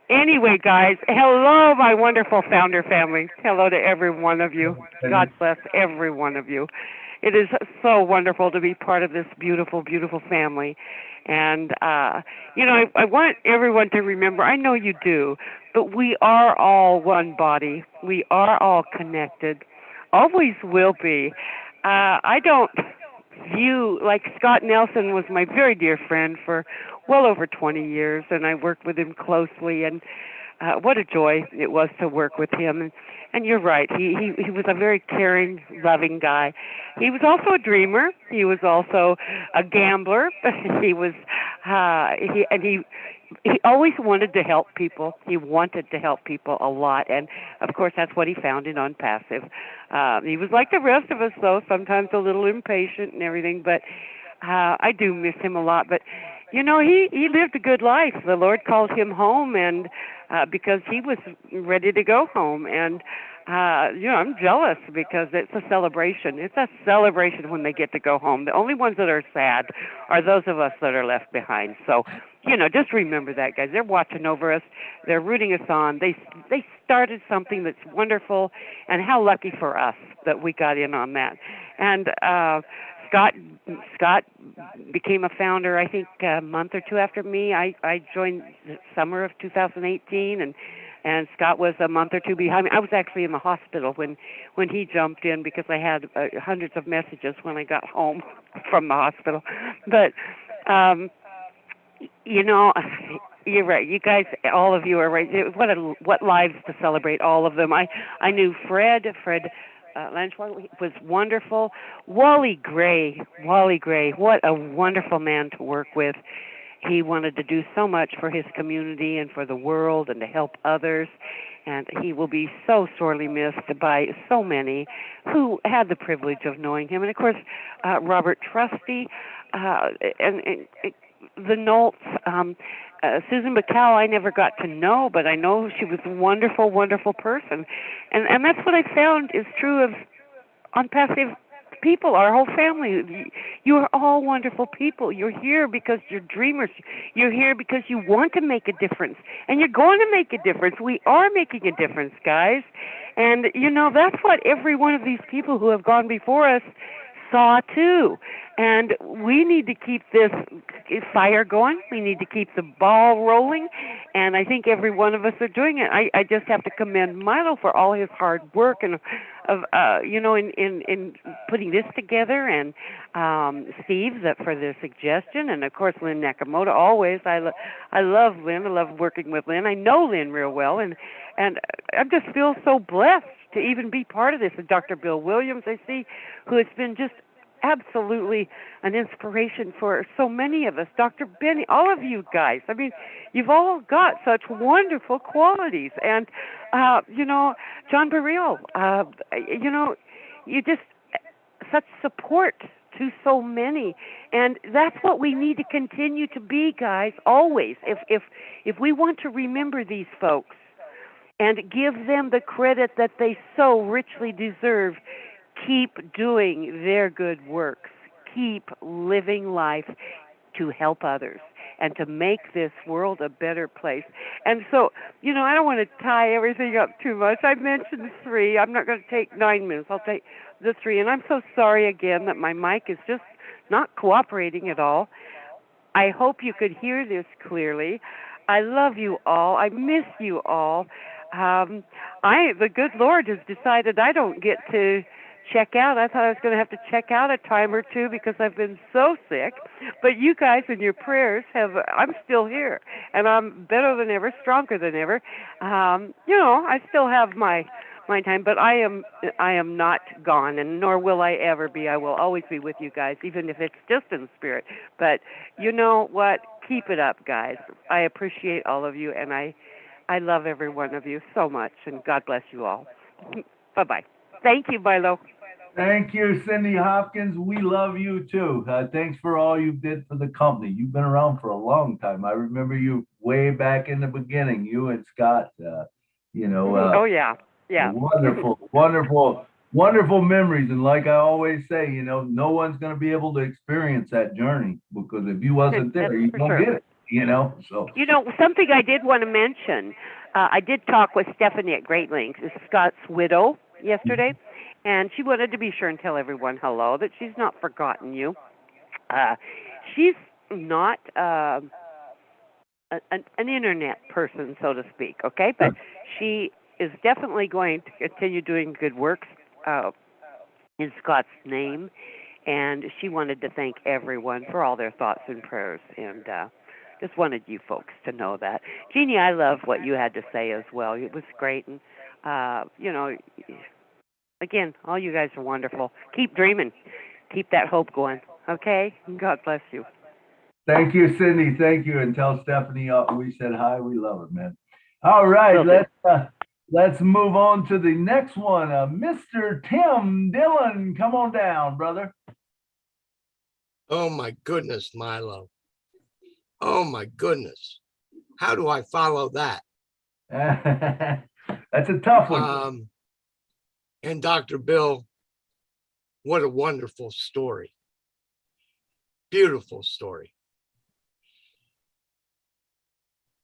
S13: Anyway, guys, hello, my wonderful founder family. Hello to every one of you. God bless every one of you. It is so wonderful to be part of this beautiful, beautiful family. And, I want everyone to remember, I know you do, but we are all one body. We are all connected. Always will be. I don't view, like Scott Nelson was my very dear friend for well over 20 years, and I worked with him closely, and what a joy it was to work with him. And you're right, he was a very caring, loving guy. He was also a dreamer. He was also a gambler. He was he always wanted to help people. He wanted to help people a lot, and of course that's what he found in Unpassive. He was like the rest of us, though, sometimes a little impatient and everything, but I do miss him a lot. But he lived a good life. The Lord called him home, and because he was ready to go home. And I'm jealous because it's a celebration. It's a celebration when they get to go home. The only ones that are sad are those of us that are left behind. So, just remember that, guys. They're watching over us. They're rooting us on. They started something that's wonderful, and how lucky for us that we got in on that. And Scott became a founder, I think, a month or two after me. I joined the summer of 2018, and Scott was a month or two behind me. I was actually in the hospital when he jumped in because I had hundreds of messages when I got home from the hospital. But, you're right. You guys, all of you are right. What lives to celebrate, all of them. I knew Fred Lanchwell was wonderful. Wally Gray, what a wonderful man to work with. He wanted to do so much for his community and for the world and to help others. And he will be so sorely missed by so many who had the privilege of knowing him. And, of course, Robert Trusty and the Nolts. Susan McCall, I never got to know, but I know she was a wonderful, wonderful person. And that's what I found is true of Unpassive people, our whole family. You are all wonderful people. You're here because you're dreamers. You're here because you want to make a difference. And you're going to make a difference. We are making a difference, guys. And, that's what every one of these people who have gone before us saw too. And we need to keep this fire going. We need to keep the ball rolling. And I think every one of us are doing it. I just have to commend Milo for all his hard work and in putting this together, and Steve for the suggestion, and of course Lynn Nakamoto. Always, I love Lynn. I love working with Lynn. I know Lynn real well, and I just feel so blessed to even be part of this. And Dr. Bill Williams, I see, who has been just absolutely an inspiration for so many of us. Dr. Benny, all of you guys. I mean, you've all got such wonderful qualities. And, John Baril, you just, such support to so many. And that's what we need to continue to be, guys, always. If we want to remember these folks and give them the credit that they so richly deserve, keep doing their good works. Keep living life to help others and to make this world a better place. And so, I don't want to tie everything up too much. I mentioned 3. I'm not going to take 9 minutes. I'll take the 3. And I'm so sorry again that my mic is just not cooperating at all. I hope you could hear this clearly. I love you all. I miss you all. The good Lord has decided I don't get to check out. I thought I was going to have to check out a time or two because I've been so sick. But you guys and your prayers I'm still here. And I'm better than ever, stronger than ever. I still have my time, but I am not gone, and nor will I ever be. I will always be with you guys, even if it's just in spirit. But you know what? keep it up, guys. I appreciate all of you, and I love every one of you so much, and God bless you all. Bye-bye. Thank you, Milo.
S1: Thank you, Cindy Hopkins. We love you too. Thanks for all you did for the company. You've been around for a long time. I remember you way back in the beginning, you and Scott,
S13: Oh, yeah. Yeah.
S1: wonderful, wonderful, wonderful memories. And like I always say, no one's going to be able to experience that journey, because if you wasn't there,
S13: That's
S1: you
S13: for
S1: don't
S13: sure.
S1: get it, so.
S13: Something I did want to mention, I did talk with Stephanie at Great Links, is Scott's widow, yesterday, and she wanted to be sure and tell everyone hello, that she's not forgotten you. She's not an internet person, so to speak, okay? But she is definitely going to continue doing good works in Scott's name, and she wanted to thank everyone for all their thoughts and prayers, and just wanted you folks to know that. Jeannie, I love what you had to say as well. It was great, and again, all you guys are wonderful. Keep dreaming. Keep that hope going, okay? God bless you.
S1: Thank you, Cindy. Thank you. And tell Stephanie we said hi. We love her, man. All right, let's move on to the next one. Mr. Tim Dillon, come on down, brother.
S14: Oh my goodness, Milo. Oh my goodness. How do I follow that?
S1: That's a tough one.
S14: And Dr. Bill, what a wonderful story. Beautiful story.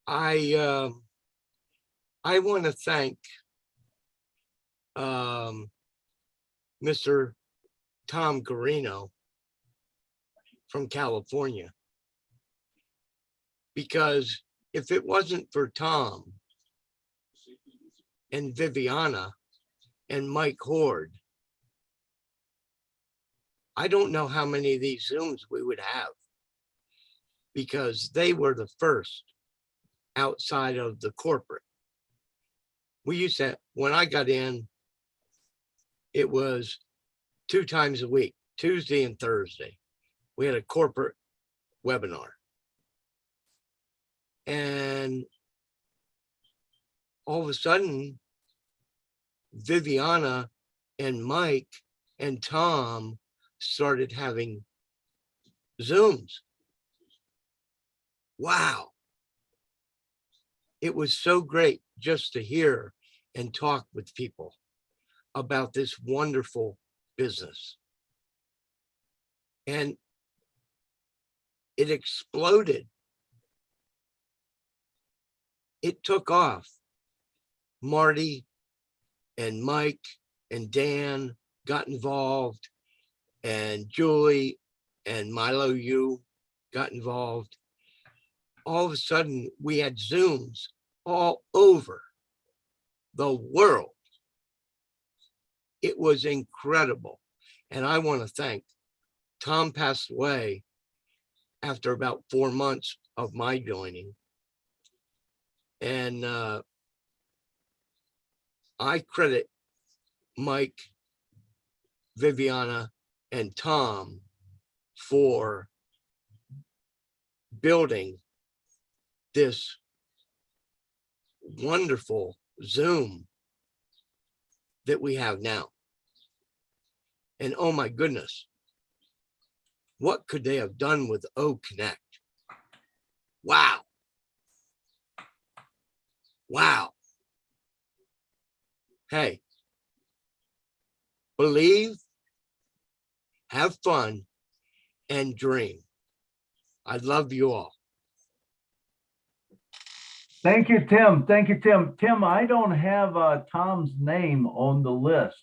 S14: I want to thank Mr. Tom Garino from California, because if it wasn't for Tom and Viviana and Mike Horde, I don't know how many of these Zooms we would have, because they were the first outside of the corporate. We used to, when I got in, it was 2 times a week, Tuesday and Thursday. We had a corporate webinar. And all of a sudden, Viviana and Mike and Tom started having Zooms. Wow. It was so great just to hear and talk with people about this wonderful business. And it exploded. It took off. Marty and Mike and Dan got involved, and Julie and Milo, you got involved. All of a sudden, we had Zooms all over the world. It was incredible. And I want to thank Tom. Passed away after about 4 months of my joining. And I credit Mike, Viviana, and Tom for building this wonderful Zoom that we have now. And oh my goodness, what could they have done with O Connect? Wow. Wow. Hey, believe, have fun, and dream. I love you all.
S1: Thank you, Tim. Thank you, Tim. Tim, I don't have Tom's name on the list.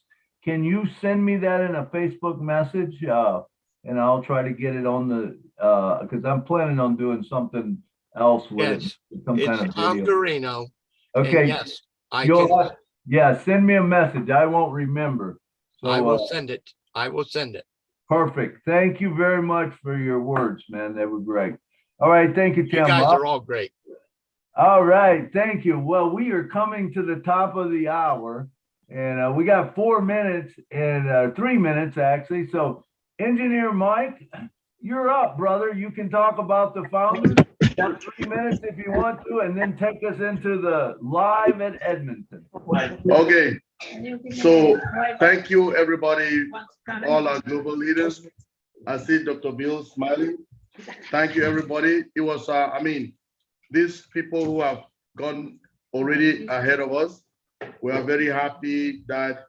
S1: Can you send me that in a Facebook message? And I'll try to get it on the, because I'm planning on doing something else with
S14: Yes,
S1: it. Some
S14: it's
S1: kind of
S14: Tom
S1: video.
S14: Garino.
S1: Okay.
S14: And yes, I can.
S1: Yeah, send me a message. I won't remember. So,
S14: I will send it. I will send it.
S1: Perfect. Thank you very much for your words, man. They were great. All right. Thank you, Tim.
S14: You guys are all great.
S1: All right. Thank you. Well, we are coming to the top of the hour, and we got 4 minutes and 3 minutes, actually. So, Engineer Mike, you're up, brother. You can talk about the founders got 3 minutes if you want to, and then take us into the live at Edmonton.
S3: Okay, so thank you, everybody, all our global leaders. I see Dr. Bill smiling. Thank you, everybody. It was, I mean, these people who have gone already ahead of us, we are very happy that,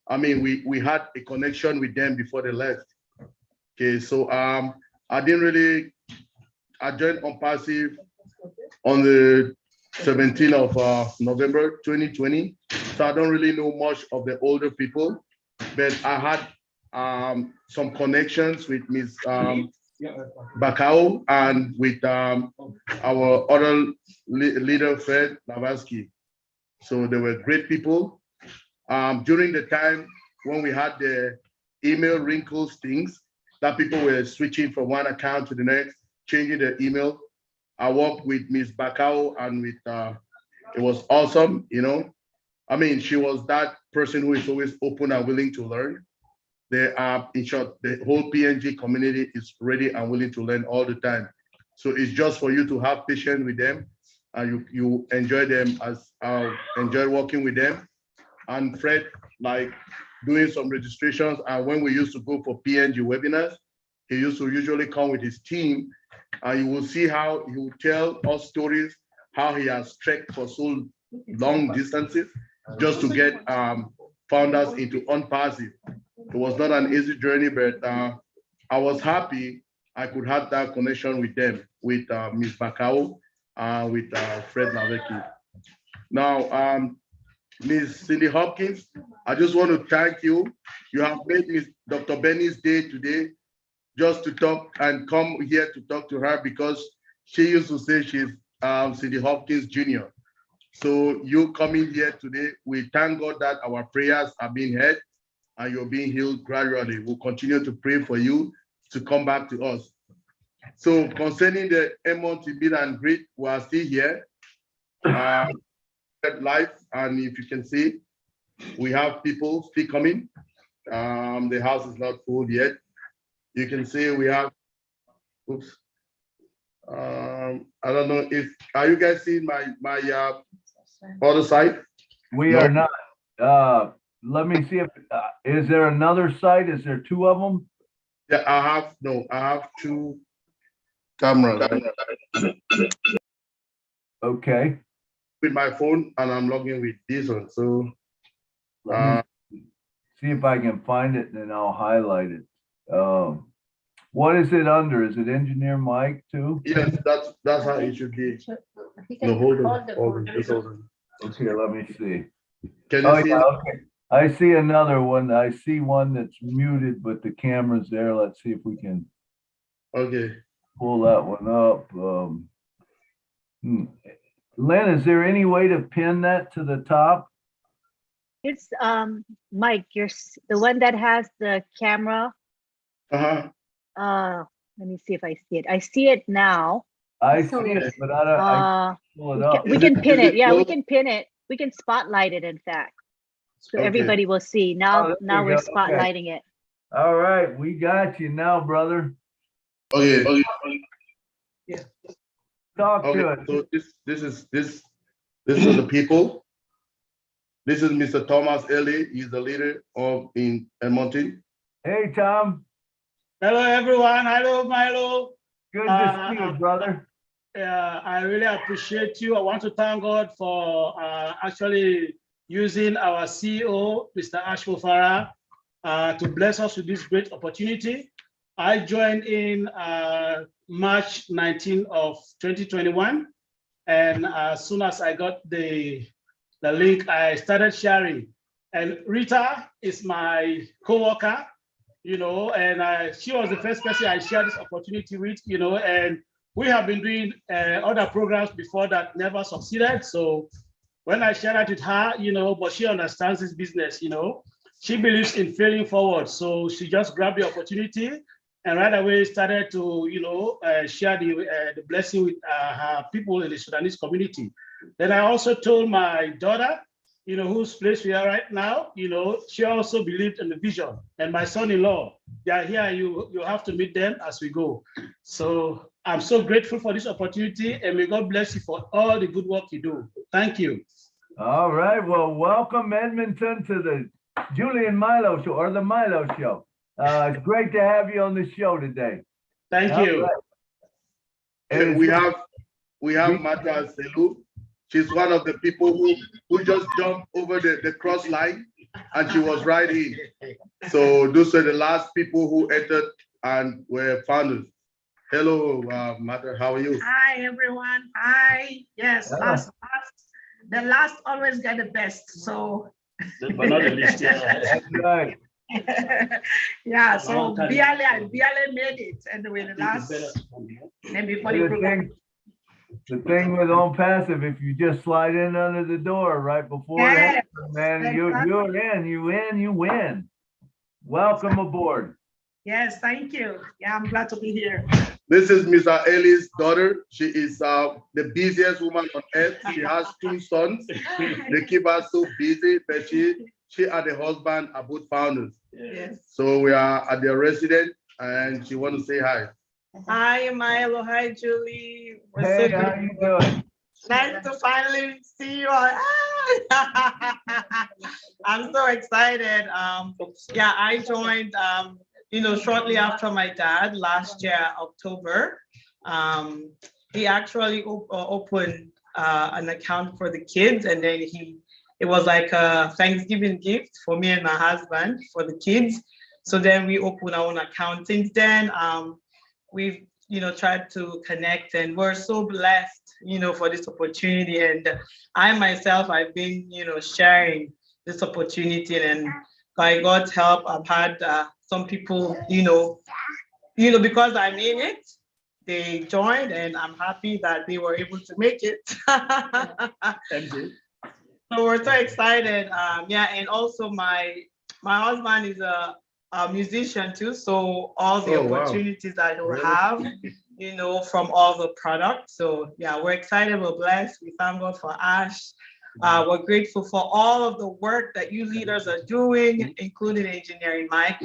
S3: I mean, we had a connection with them before they left. Okay, so I joined on passive on the 17th of November 2020. So I don't really know much of the older people, but I had some connections with Ms. Bakao and with our other leader, Fred Lavansky. So they were great people. During the time when we had the email wrinkles things, that people were switching from one account to the next, changing their email. I worked with Ms. Bakao and with, it was awesome, you know. I mean, she was that person who is always open and willing to learn. They are, in short, the whole PNG community is ready and willing to learn all the time. So it's just for you to have patience with them and you enjoy them as I enjoy working with them. And Fred, like doing some registrations. And when we used to go for PNG webinars, he used to usually come with his team and you will see how he will tell us stories, how he has trekked for so long distances just to get founders into unpassive. It was not an easy journey, but I was happy I could have that connection with them, with Ms. Bakao, with Fred Lavecki. Now, Ms. Cindy Hopkins, I just want to thank you. You have made Ms. Dr. Benny's day today just to talk and come here to talk to her because she used to say she's Cindy Hopkins Jr. So you coming here today, we thank God that our prayers are being heard and you're being healed gradually. We'll continue to pray for you to come back to us. So concerning the Edmonton meet and greet, we are still here live, and if you can see, we have people still coming. The house is not full yet. You can see we have, oops. I don't know if, are you guys seeing my other side?
S1: We are not. Let me see if, is there another site? Is there 2 of them?
S3: Yeah, I have 2 cameras.
S1: Okay.
S3: With my phone and I'm logging with this one. So
S1: see if I can find it and then I'll highlight it. What is it under? Is it Engineer Mike too?
S3: Yes, that's how it should be. No, hold on.
S1: Okay, let me see.
S3: Can you see
S1: yeah, okay. I see another one. I see one that's muted, but the camera's there. Let's see if we can pull that one up. Lynn, is there any way to pin that to the top?
S2: It's Mike, you're the one that has the camera. Let me see if I see it. I see it now.
S1: I see it, but I don't. I pull it up.
S2: We can pin it. Yeah, we can pin it. We can spotlight it. In fact, so everybody will see. Now, now we're spotlighting it.
S1: All right, we got you now, brother.
S3: Okay.
S1: Yeah. Talk to it.
S3: So this is the people. This is Mr. Thomas Ellie. He's the leader in Edmonton.
S1: Hey, Tom.
S15: Hello, everyone. Hello, Milo.
S1: Good to see you, brother.
S15: I really appreciate you. I want to thank God for actually using our CEO, Mr. Ashmo Farah, to bless us with this great opportunity. I joined in March 19 of 2021. And as soon as I got the link, I started sharing. And Rita is my co-worker, you know, and she was the first person I shared this opportunity with, you know, and we have been doing other programs before that never succeeded. So when I shared it with her, you know, but she understands this business, you know, she believes in failing forward. So she just grabbed the opportunity and right away started to, you know, share the blessing with her people in the Sudanese community. Then I also told my daughter, you know, whose place we are right now, you know, she also believed in the vision. And my son-in-law, they are here, you have to meet them as we go. So I'm so grateful for this opportunity, and may God bless you for all the good work you do. Thank you.
S1: All right. Well, welcome Edmonton to the Julie and Milo Show, or the Milo Show. It's great to have you on the show today.
S15: Thank you.
S3: And we have Mata Selu. She's one of the people who just jumped over the cross line, and she was right in. So those are the last people who entered and were founders. Hello, Mata, how are you?
S16: Hi, everyone. Hi. Yes, the last always get the best. So,
S15: but not the least. Yeah.
S1: That's right.
S16: Yeah, so barely made it. And with the last, and before
S1: the thing with On Passive, if you just slide in under the door right before that, man, you're in, you win. Welcome aboard.
S16: Yes, thank you. Yeah, I'm glad to be here.
S3: This is Mr. Ellie's daughter. She is the busiest woman on earth. She has 2 sons. They keep her so busy, but she and the husband are both founders.
S16: Yes.
S3: So we are at their residence, and she want to say hi.
S16: Hi, Milo. Hi, Julie.
S1: Hey, how you doing?
S16: Nice to finally see you all. I'm so excited. Yeah, I joined, shortly after my dad last year, October. He actually opened an account for the kids, and then it was like a Thanksgiving gift for me and my husband for the kids. So then we opened our own account. Since then, we've tried to connect, and we're so blessed, for this opportunity. And I myself, I've been, sharing this opportunity, and by God's help, I've had some people, because I'm in it, they joined, and I'm happy that they were able to make it.
S15: Thank you.
S16: So we're so excited. And also my husband is a musician too. So all the opportunities that he'll have, from all the products. So yeah, we're excited, we're blessed. We thank God for Ash. We're grateful for all of the work that you leaders are doing, including Engineering Mike.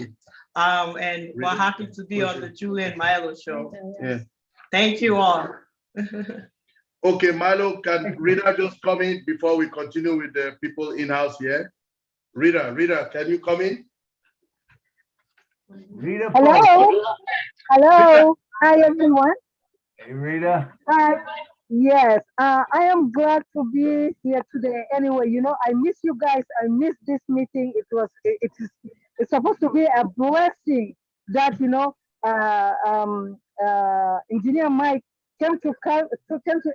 S16: And we're happy to be on the Julie and Milo Show.
S3: Yeah.
S16: Thank you all.
S3: Okay, Milo, can Rita just come in before we continue with the people in-house here? Rita, can you come in?
S1: Rita.
S17: Hello. Hello. Hi, everyone.
S1: Hey, Rita.
S17: Yes, I am glad to be here today. Anyway, I miss you guys. I miss this meeting. It's supposed to be a blessing that Engineer Mike came to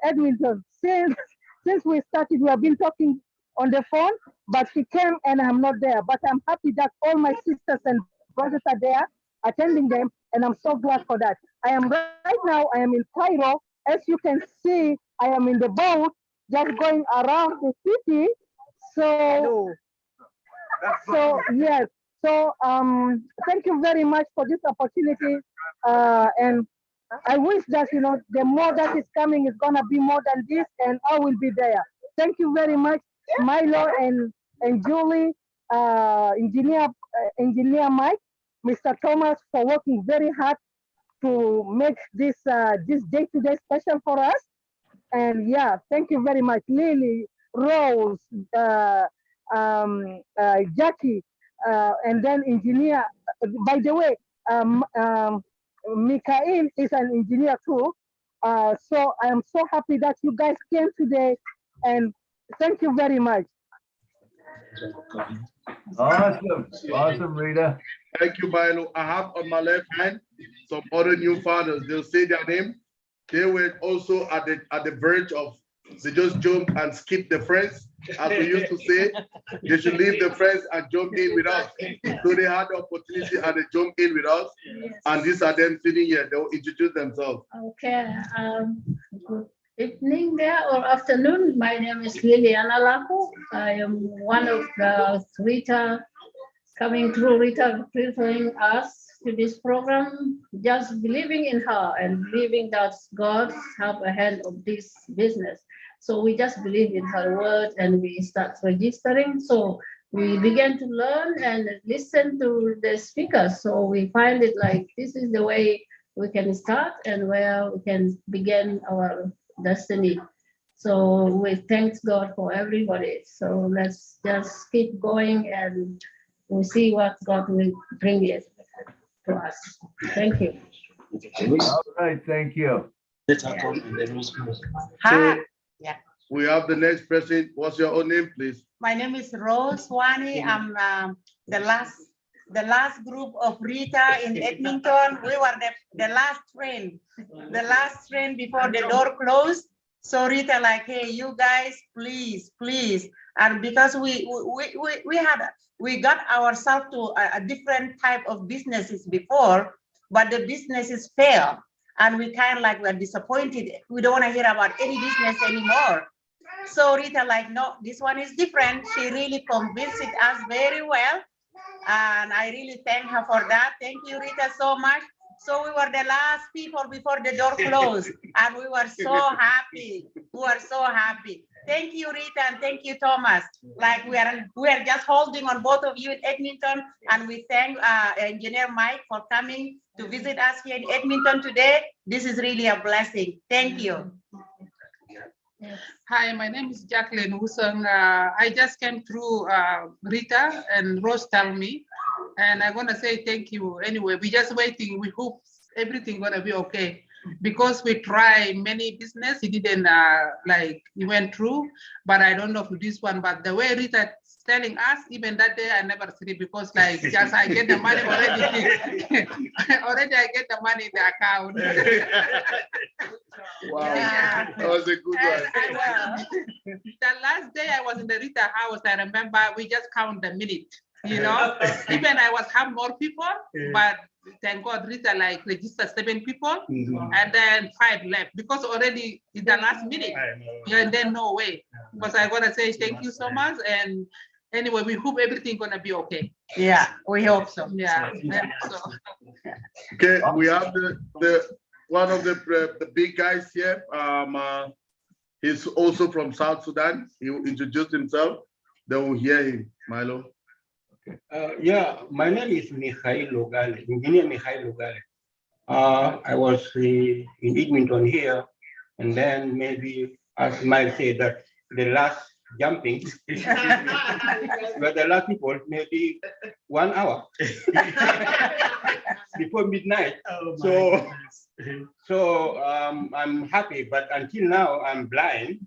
S17: Edmonton. Since we started, we have been talking on the phone, but he came and I'm not there. But I'm happy that all my sisters and brothers are there attending them, and I'm so glad for that. I am in Cairo. As you can see, I am in the boat just going around the city. So yes. So thank you very much for this opportunity. And I wish that the more that is coming is gonna be more than this, and I will be there. Thank you very much, Milo and Julie, Engineer Mike, Mr. Thomas, for working very hard to make this day-to-day special for us. And yeah, thank you very much, Lily, Rose, Jackie, and then engineer. By the way, Mikhail is an engineer too. So I am so happy that you guys came today, and thank you very much.
S1: Awesome, Rita.
S3: Thank you, Milo. I have on my left hand some other new founders. They'll say their name. They were also at the verge of, they just jumped and skipped the friends, as we used to say. They should leave the friends and jump in with us. So they had the opportunity and they jumped in with us. Yes. And these are them sitting here. They will introduce themselves.
S18: Okay. Good evening there or afternoon. My name is Liliana Laku. I am one of the Rita coming through, Rita preparing us to this program, just believing in her and believing that God have a hand of this business. So we just believe in her word and we start registering. So we began to learn and listen to the speakers. So we find it like this is the way we can start and where we can begin our destiny. So we thank God for everybody. So let's just keep going and we'll see what God will bring it to us. Thank you.
S1: All right, thank you.
S8: Hi. Yeah.
S3: We have the next person. What's your own name, please?
S19: My name is Rose Wani. I'm the last group of Rita in Edmonton. We were the last train before the door closed. So Rita like, hey, you guys, please. And because we got ourselves to a different type of businesses before, but the businesses failed. And we kind of like, we're disappointed. We don't want to hear about any business anymore. So Rita like, no, this one is different. She really convinced us very well. And I really thank her for that. Thank you, Rita, so much. So we were the last people before the door closed. And we were so happy. Thank you, Rita, and thank you, Thomas. Like we are just holding on both of you in Edmonton. And we thank Engineer Mike for coming to visit us here in Edmonton today. This is really a blessing. Thank you.
S20: Hi, my name is Jacqueline Wusong. I just came through Rita and Rose told me, and I'm gonna say thank you anyway. We're just waiting. We hope everything gonna be okay because we try many business. It didn't like it went through, but I don't know for this one. But the way Rita telling us, even that day I never sleep because like just I get the money already. Already I get the money in the account.
S3: Wow, that was a good one.
S20: The last day I was in the Rita house, I remember we just count the minute, you know. Even I was have more people, but thank God Rita like registered 7 people and then 5 left because already in the last minute. Yeah, and then no way. Because I gotta say thank you so much, and anyway, we hope everything gonna be okay.
S19: Yeah, we hope so.
S20: Yeah.
S3: Okay, we have the one of the big guys here. He's also from South Sudan. He will introduce himself. Then we'll hear him, Milo.
S21: Yeah, my name is Mikhail Logale, Engineer Mikhail Logale. I was in Edmonton here, and then maybe, as Mike said, that the last jumping, but the last people, maybe 1 hour before midnight. So I'm happy, but until now I'm blind.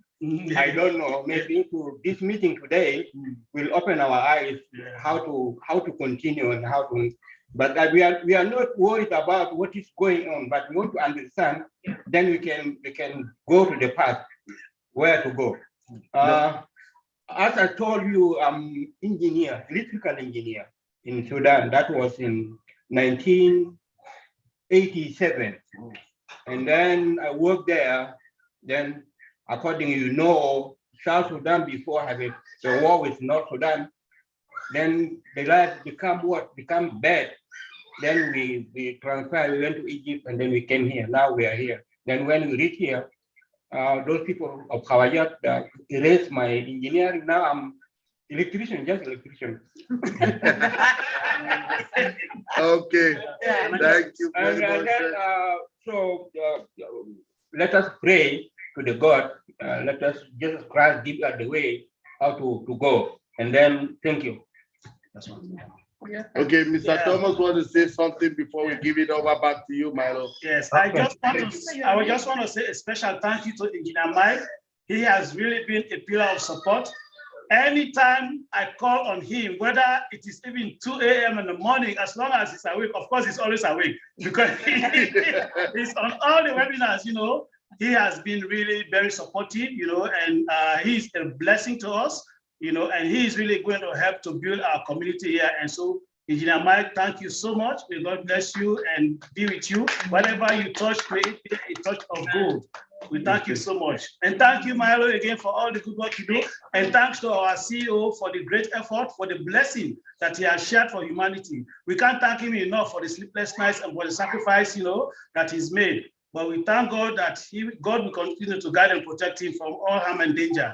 S21: I don't know. Maybe to this meeting today will open our eyes how to continue and how to. But we are not worried about what is going on, but we want to understand. Then we can go to the path where to go. As I told you, I'm electrical engineer in Sudan. That was in 1987, and then I worked there. Then, according South Sudan before having the war with North Sudan, then the life become bad. Then we transferred, we went to Egypt, and then we came here. Now we are here. Then when we reach here, those people of Khawajat erased my engineering. Now I'm electrician, just electrician.
S3: Okay, thank you very much.
S21: So let us pray to the God. Let us Jesus Christ give us the way how to go. And then thank you. That's one.
S3: Yeah. Okay, Mr. Thomas want to say something before we give it over back to you, Milo.
S15: Yes, I just want to say a special thank you to Engineer Mike. He has really been a pillar of support. Anytime I call on him, whether it is even 2 a.m. in the morning, as long as he's awake, of course he's always awake because he's on all the webinars, he has been really very supportive, and he's a blessing to us. And he is really going to help to build our community here. And so, Engineer Mike, thank you so much. May God bless you and be with you. Whatever you touch, create a touch of gold. We thank you so much. And thank you, Milo, again, for all the good work you do. And thanks to our CEO for the great effort, for the blessing that he has shared for humanity. We can't thank him enough for the sleepless nights and for the sacrifice, that he's made. But we thank God that God will continue to guide and protect him from all harm and danger.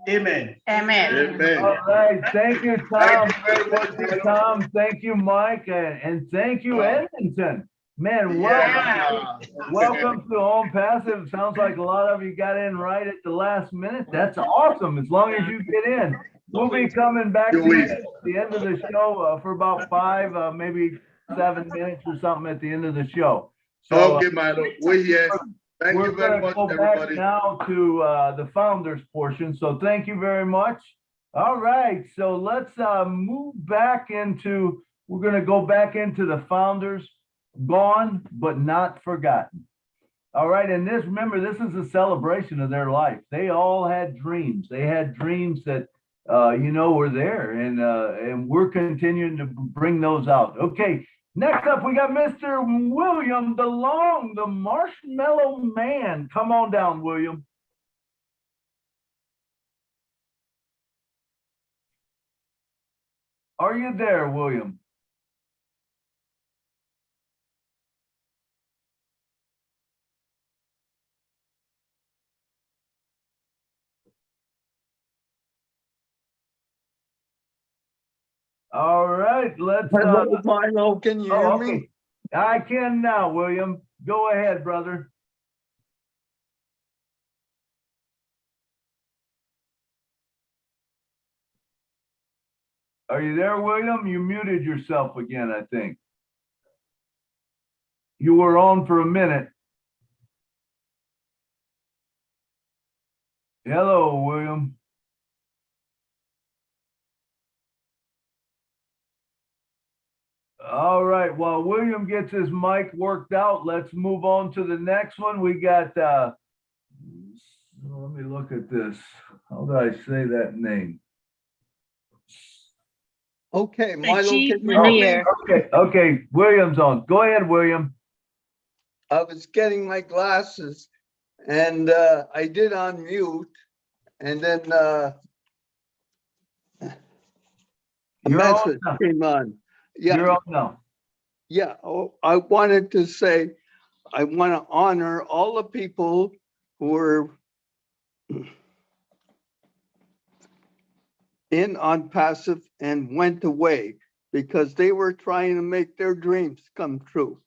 S15: Amen.
S19: Amen.
S3: Amen.
S1: All right. Thank you, Tom. Thank you, Tom. Thank you, Mike. And thank you, Edmonton. Man, welcome to Home Passive. Sounds like a lot of you got in right at the last minute. That's awesome. As long as you get in, we'll be coming back to you at the end of the show for about 5, maybe 7 minutes or something at the end of the show. So,
S3: okay, Milo, we're here. Thank you very much,
S1: go back
S3: everybody.
S1: now to the founders portion. So thank you very much. All right, so let's move back into. We're going to go back into the founders. Gone but not forgotten. All right, and remember, this is a celebration of their life. They all had dreams. They had dreams that were there, and we're continuing to bring those out. Okay, next up we got Mr. William DeLong, the Marshmallow Man. Come on down, William. Are you there, William? All right, let's.
S5: Hello, Milo, can you hear
S1: okay.
S5: me?
S1: I can now, William. Go ahead, brother. Are you there, William? You muted yourself again, I think. You were on for a minute. Hello, William. All right, while William gets his mic worked out, let's move on to the next one. We got, let me look at this. How do I say that name?
S5: Okay, Milo, can you hear me?
S1: Okay, William's on. Go ahead, William.
S5: I was getting my glasses and I did unmute and then a message came on. Yeah.
S1: You're on now.
S5: Yeah, I wanted to say, I want to honor all the people who were in on passive and went away because they were trying to make their dreams come true.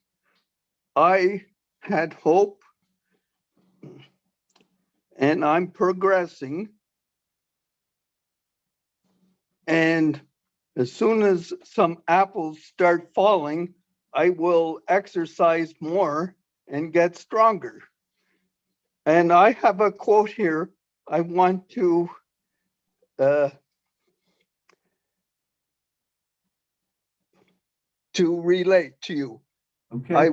S5: I had hope and I'm progressing. And as soon as some apples start falling, I will exercise more and get stronger. And I have a quote here I want to relate to you.
S1: Okay.
S5: I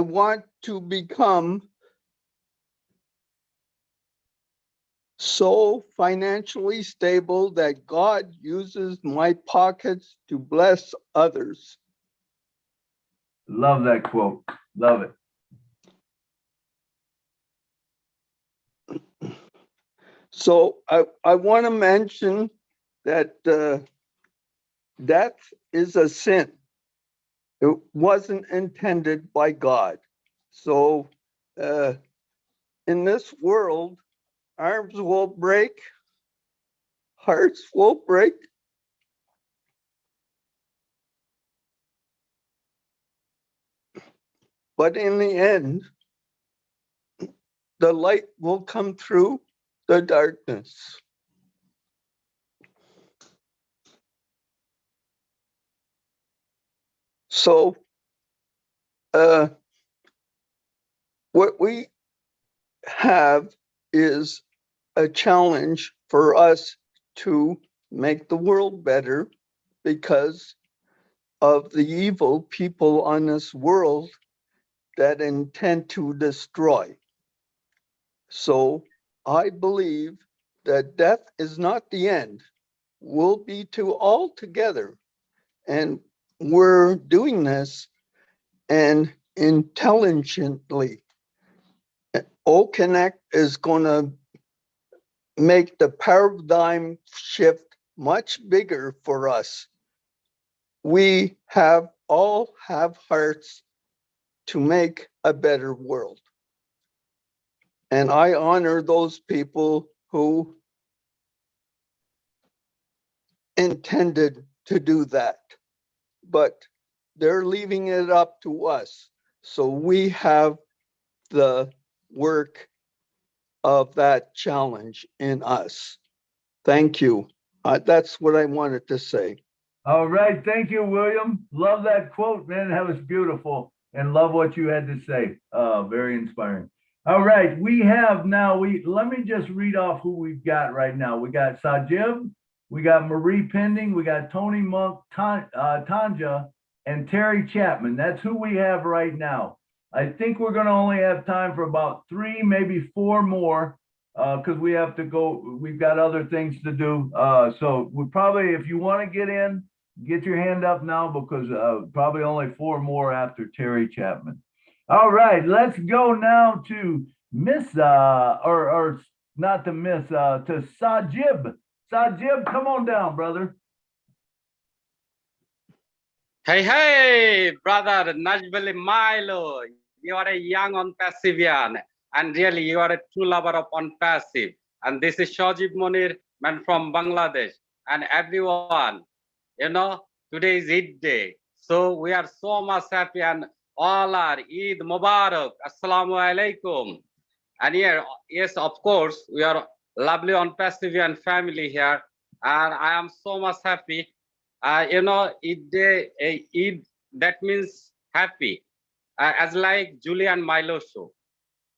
S5: want to become so financially stable that God uses my pockets to bless others.
S1: Love that quote. Love it.
S5: So I want to mention that death is a sin. It wasn't intended by God. So in this world, arms will break, hearts will break. But in the end, the light will come through the darkness. So what we have is a challenge for us to make the world better because of the evil people on this world that intend to destroy. So I believe that death is not the end. We'll be to all together. And we're doing this and intelligently. O-Connect is going to make the paradigm shift much bigger for us. We all have hearts to make a better world. And I honor those people who intended to do that. But they're leaving it up to us. So we have the work of that challenge in us. Thank you. That's what I wanted to say.
S1: All right. Thank you, William. Love that quote, man. That was beautiful. And love what you had to say. Very inspiring. All right. We have now, let me just read off who we've got right now. We got Sajib, we got Marie Pending, we got Tony Monk, Tanja, and Terry Chapman. That's who we have right now. I think we're going to only have time for about 3, maybe 4 more. Because we have to go, we've got other things to do. So we probably, if you want to get in, get your hand up now, because probably only 4 more after Terry Chapman. All right, let's go now to Miss, or not to Miss, to Sajib. Sajib, come on down, brother.
S6: Hey, brother Najbali Milo, you are a young on Passivian. And really, you are a true lover of on-passive. And this is Shajib Monir, man from Bangladesh. And everyone, today is Eid day. So we are so much happy and all are Eid Mubarak. Assalamu alaikum. And here, yes, of course, we are lovely on-passivian family here. And I am so much happy. Eid day, Eid, that means happy. As like Julian Milo Show.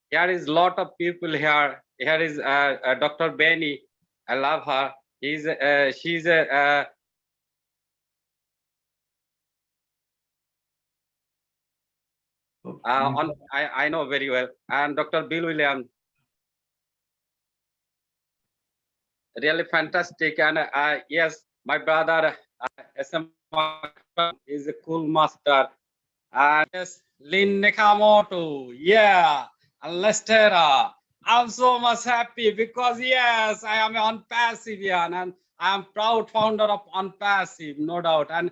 S6: Here is a lot of people here. Here is Dr. Benny. I love her. She's a I know very well. And Dr. Bill Williams. Really fantastic. And yes, my brother SM is a cool master. And yes, Lynn Nakamoto. Yeah. And Lestera, I'm so much happy because yes, I am on Passivian and I am proud founder of On Passive, no doubt. And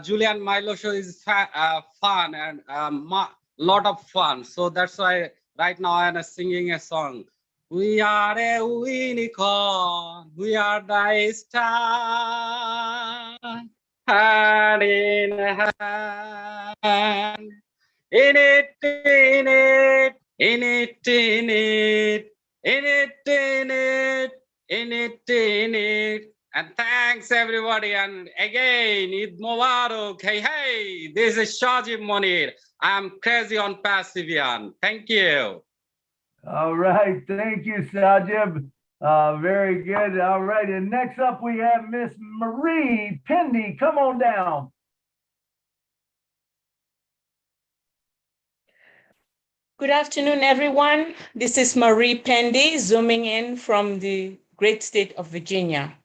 S6: Julian Milo Show is fun and lot of fun. So that's why right now I am singing a song. We are a unicorn, we are the star, hand in hand. In it, in it, in it, in it, in it, in it, in it, in it. And thanks everybody. And again, Eid Mubarak. Hey, this is Shajib Monir. I'm crazy on Passivian. Thank you.
S1: All right. Thank you, Sajib. Very good. All right. And next up we have Miss Marie Pendy. Come on down.
S22: Good afternoon, everyone. This is Marie Pendy, zooming in from the great state of Virginia.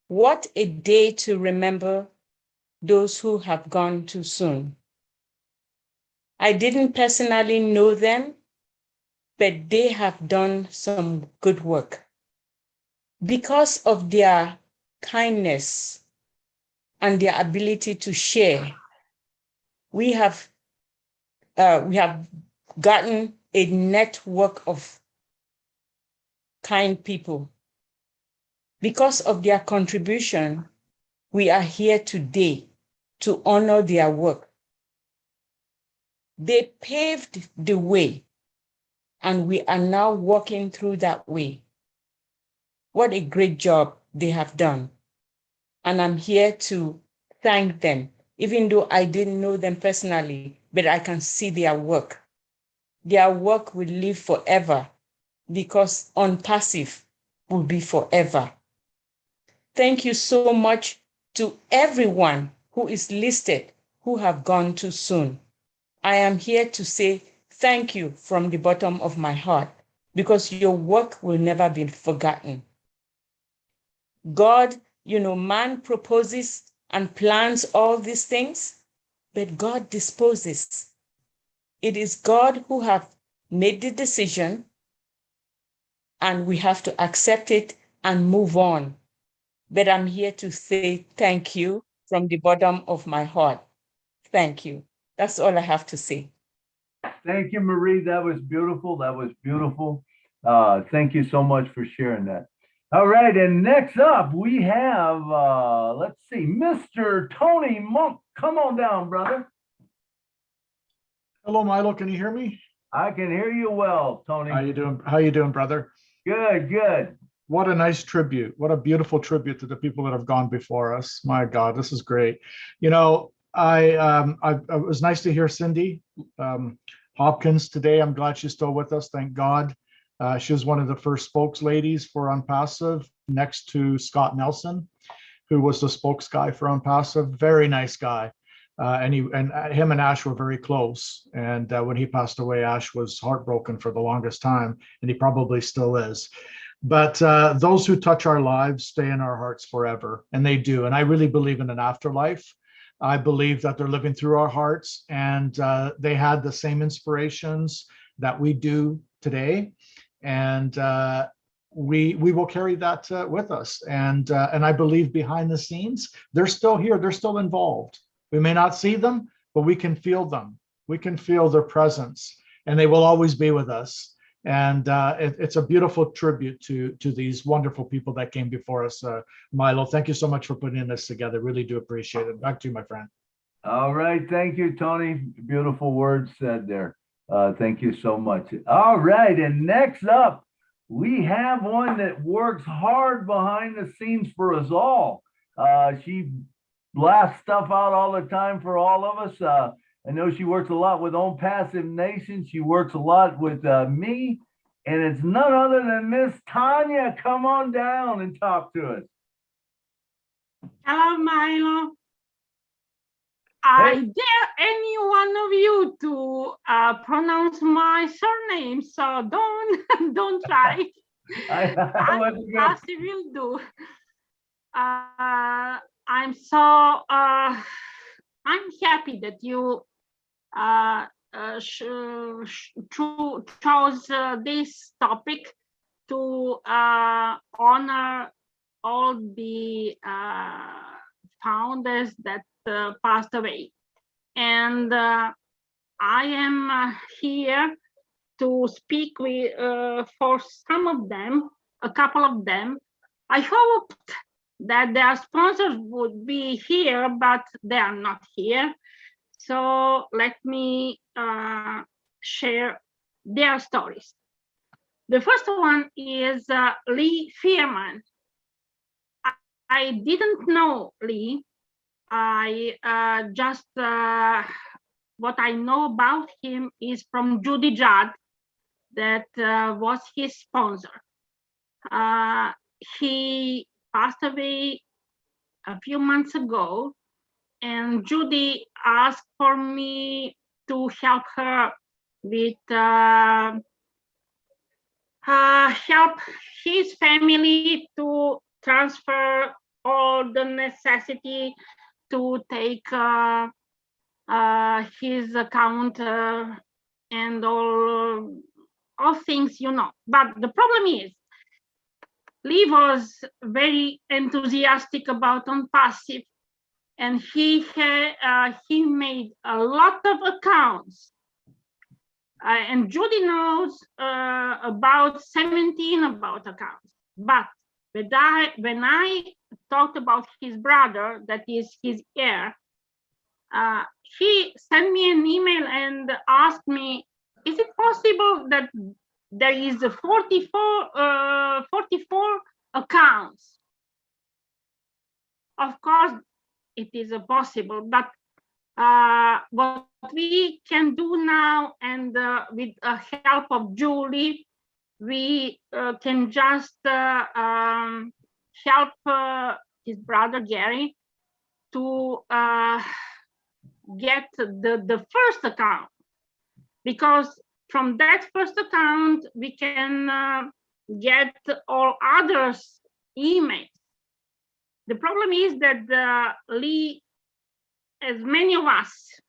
S22: What a day to remember those who have gone too soon. I didn't personally know them, but they have done some good work. Because of their kindness and their ability to share, we have gotten a network of kind people. Because of their contribution, we are here today to honor their work. They paved the way, and we are now walking through that way. What a great job they have done. And I'm here to thank them, even though I didn't know them personally, but I can see their work. Their work will live forever because On Passive will be forever. Thank you so much to everyone who is listed who have gone too soon. I am here to say thank you from the bottom of my heart because your work will never be forgotten. God, man proposes and plans all these things, but God disposes. It is God who have made the decision, and we have to accept it and move on. But I'm here to say thank you from the bottom of my heart. Thank you. That's all I have to say.
S1: Thank you, Marie. That was beautiful. That was beautiful. Thank you so much for sharing that. All right, and next up we have, let's see, Mr. Tony Monk. Come on down, brother.
S4: Hello, Milo. Can you hear me?
S1: I can hear you well, Tony.
S4: How you doing? How you doing, brother?
S1: Good, good.
S4: What a nice tribute. What a beautiful tribute to the people that have gone before us. My God, this is great. You know, it was nice to hear Cindy Hopkins today. I'm glad she's still with us. Thank God. She was one of the first spokesladies for Unpassive, next to Scott Nelson, who was the spokes guy for Unpassive. Very nice guy. And him and Ash were very close. And when he passed away, Ash was heartbroken for the longest time, and he probably still is. But those who touch our lives stay in our hearts forever, and they do. And I really believe in an afterlife. I believe that they're living through our hearts, and they had the same inspirations that we do today. And we will carry that with us. And I believe behind the scenes, they're still here. They're still involved. We may not see them, but we can feel them. We can feel their presence, and they will always be with us. And it's a beautiful tribute to these wonderful people that came before us. Milo, thank you so much for putting this together. Really do appreciate it. Back to you, my friend.
S1: All right, thank you, Tony. Beautiful words said there. Thank you so much. All right, and next up, we have one that works hard behind the scenes for us all. She blasts stuff out all the time for all of us. I know she works a lot with Own Passive Nation. She works a lot with me, and it's none other than Miss Tanya. Come on down and talk to us.
S7: Hello, Milo. I dare any one of you to pronounce my surname, so don't try. I will do. I'm so I'm happy that you chose this topic to honor all the founders that passed away. And I am here to speak with for some of them, a couple of them. I hoped that their sponsors would be here, but they are not here. So let me share their stories. The first one is Lee Fearman. I didn't know Lee. I just, what I know about him is from Judy Judd, that was his sponsor. He passed away a few months ago, and Judy asked for me to help her with help his family to transfer all the necessity to take his account and all things, you know. But the problem is, Lee was very enthusiastic about Unpassive, and he made a lot of accounts. And Judy knows about 17 about accounts. But when I talked about his brother, that is his heir, he sent me an email and asked me, is it possible that there is 44 accounts? Of course, it is possible, but what we can do now, and with the help of Julie, we can just help his brother Gary to get the first account, because from that first account we can get all others emails. The problem is that Lee, as many of us,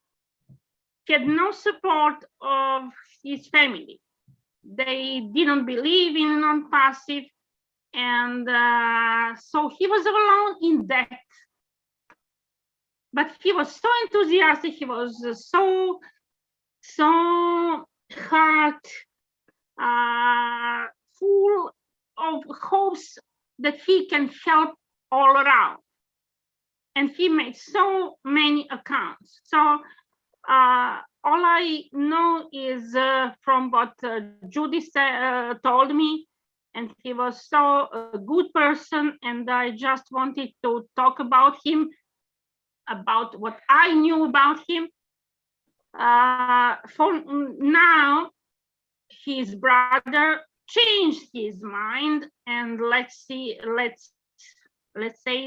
S7: had no support of his family. They didn't believe in Unpassive, and so he was alone in debt. But he was so enthusiastic, he was so heart full of hopes that he can help all around. And he made so many accounts. So all I know is from what Judy told me, and he was so a good person, and I just wanted to talk about him, about what I knew about him. For now, his brother changed his mind, and let's say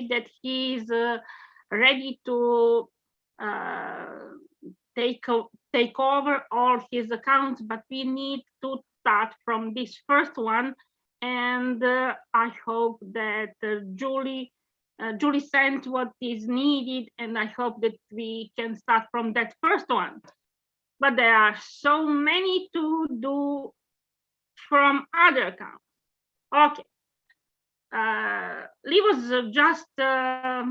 S7: that he's ready to take over all his accounts, but we need to start from this first one. And I hope that Julie sent what is needed, and I hope that we can start from that first one. But there are so many to do from other accounts. Okay. Lee was just a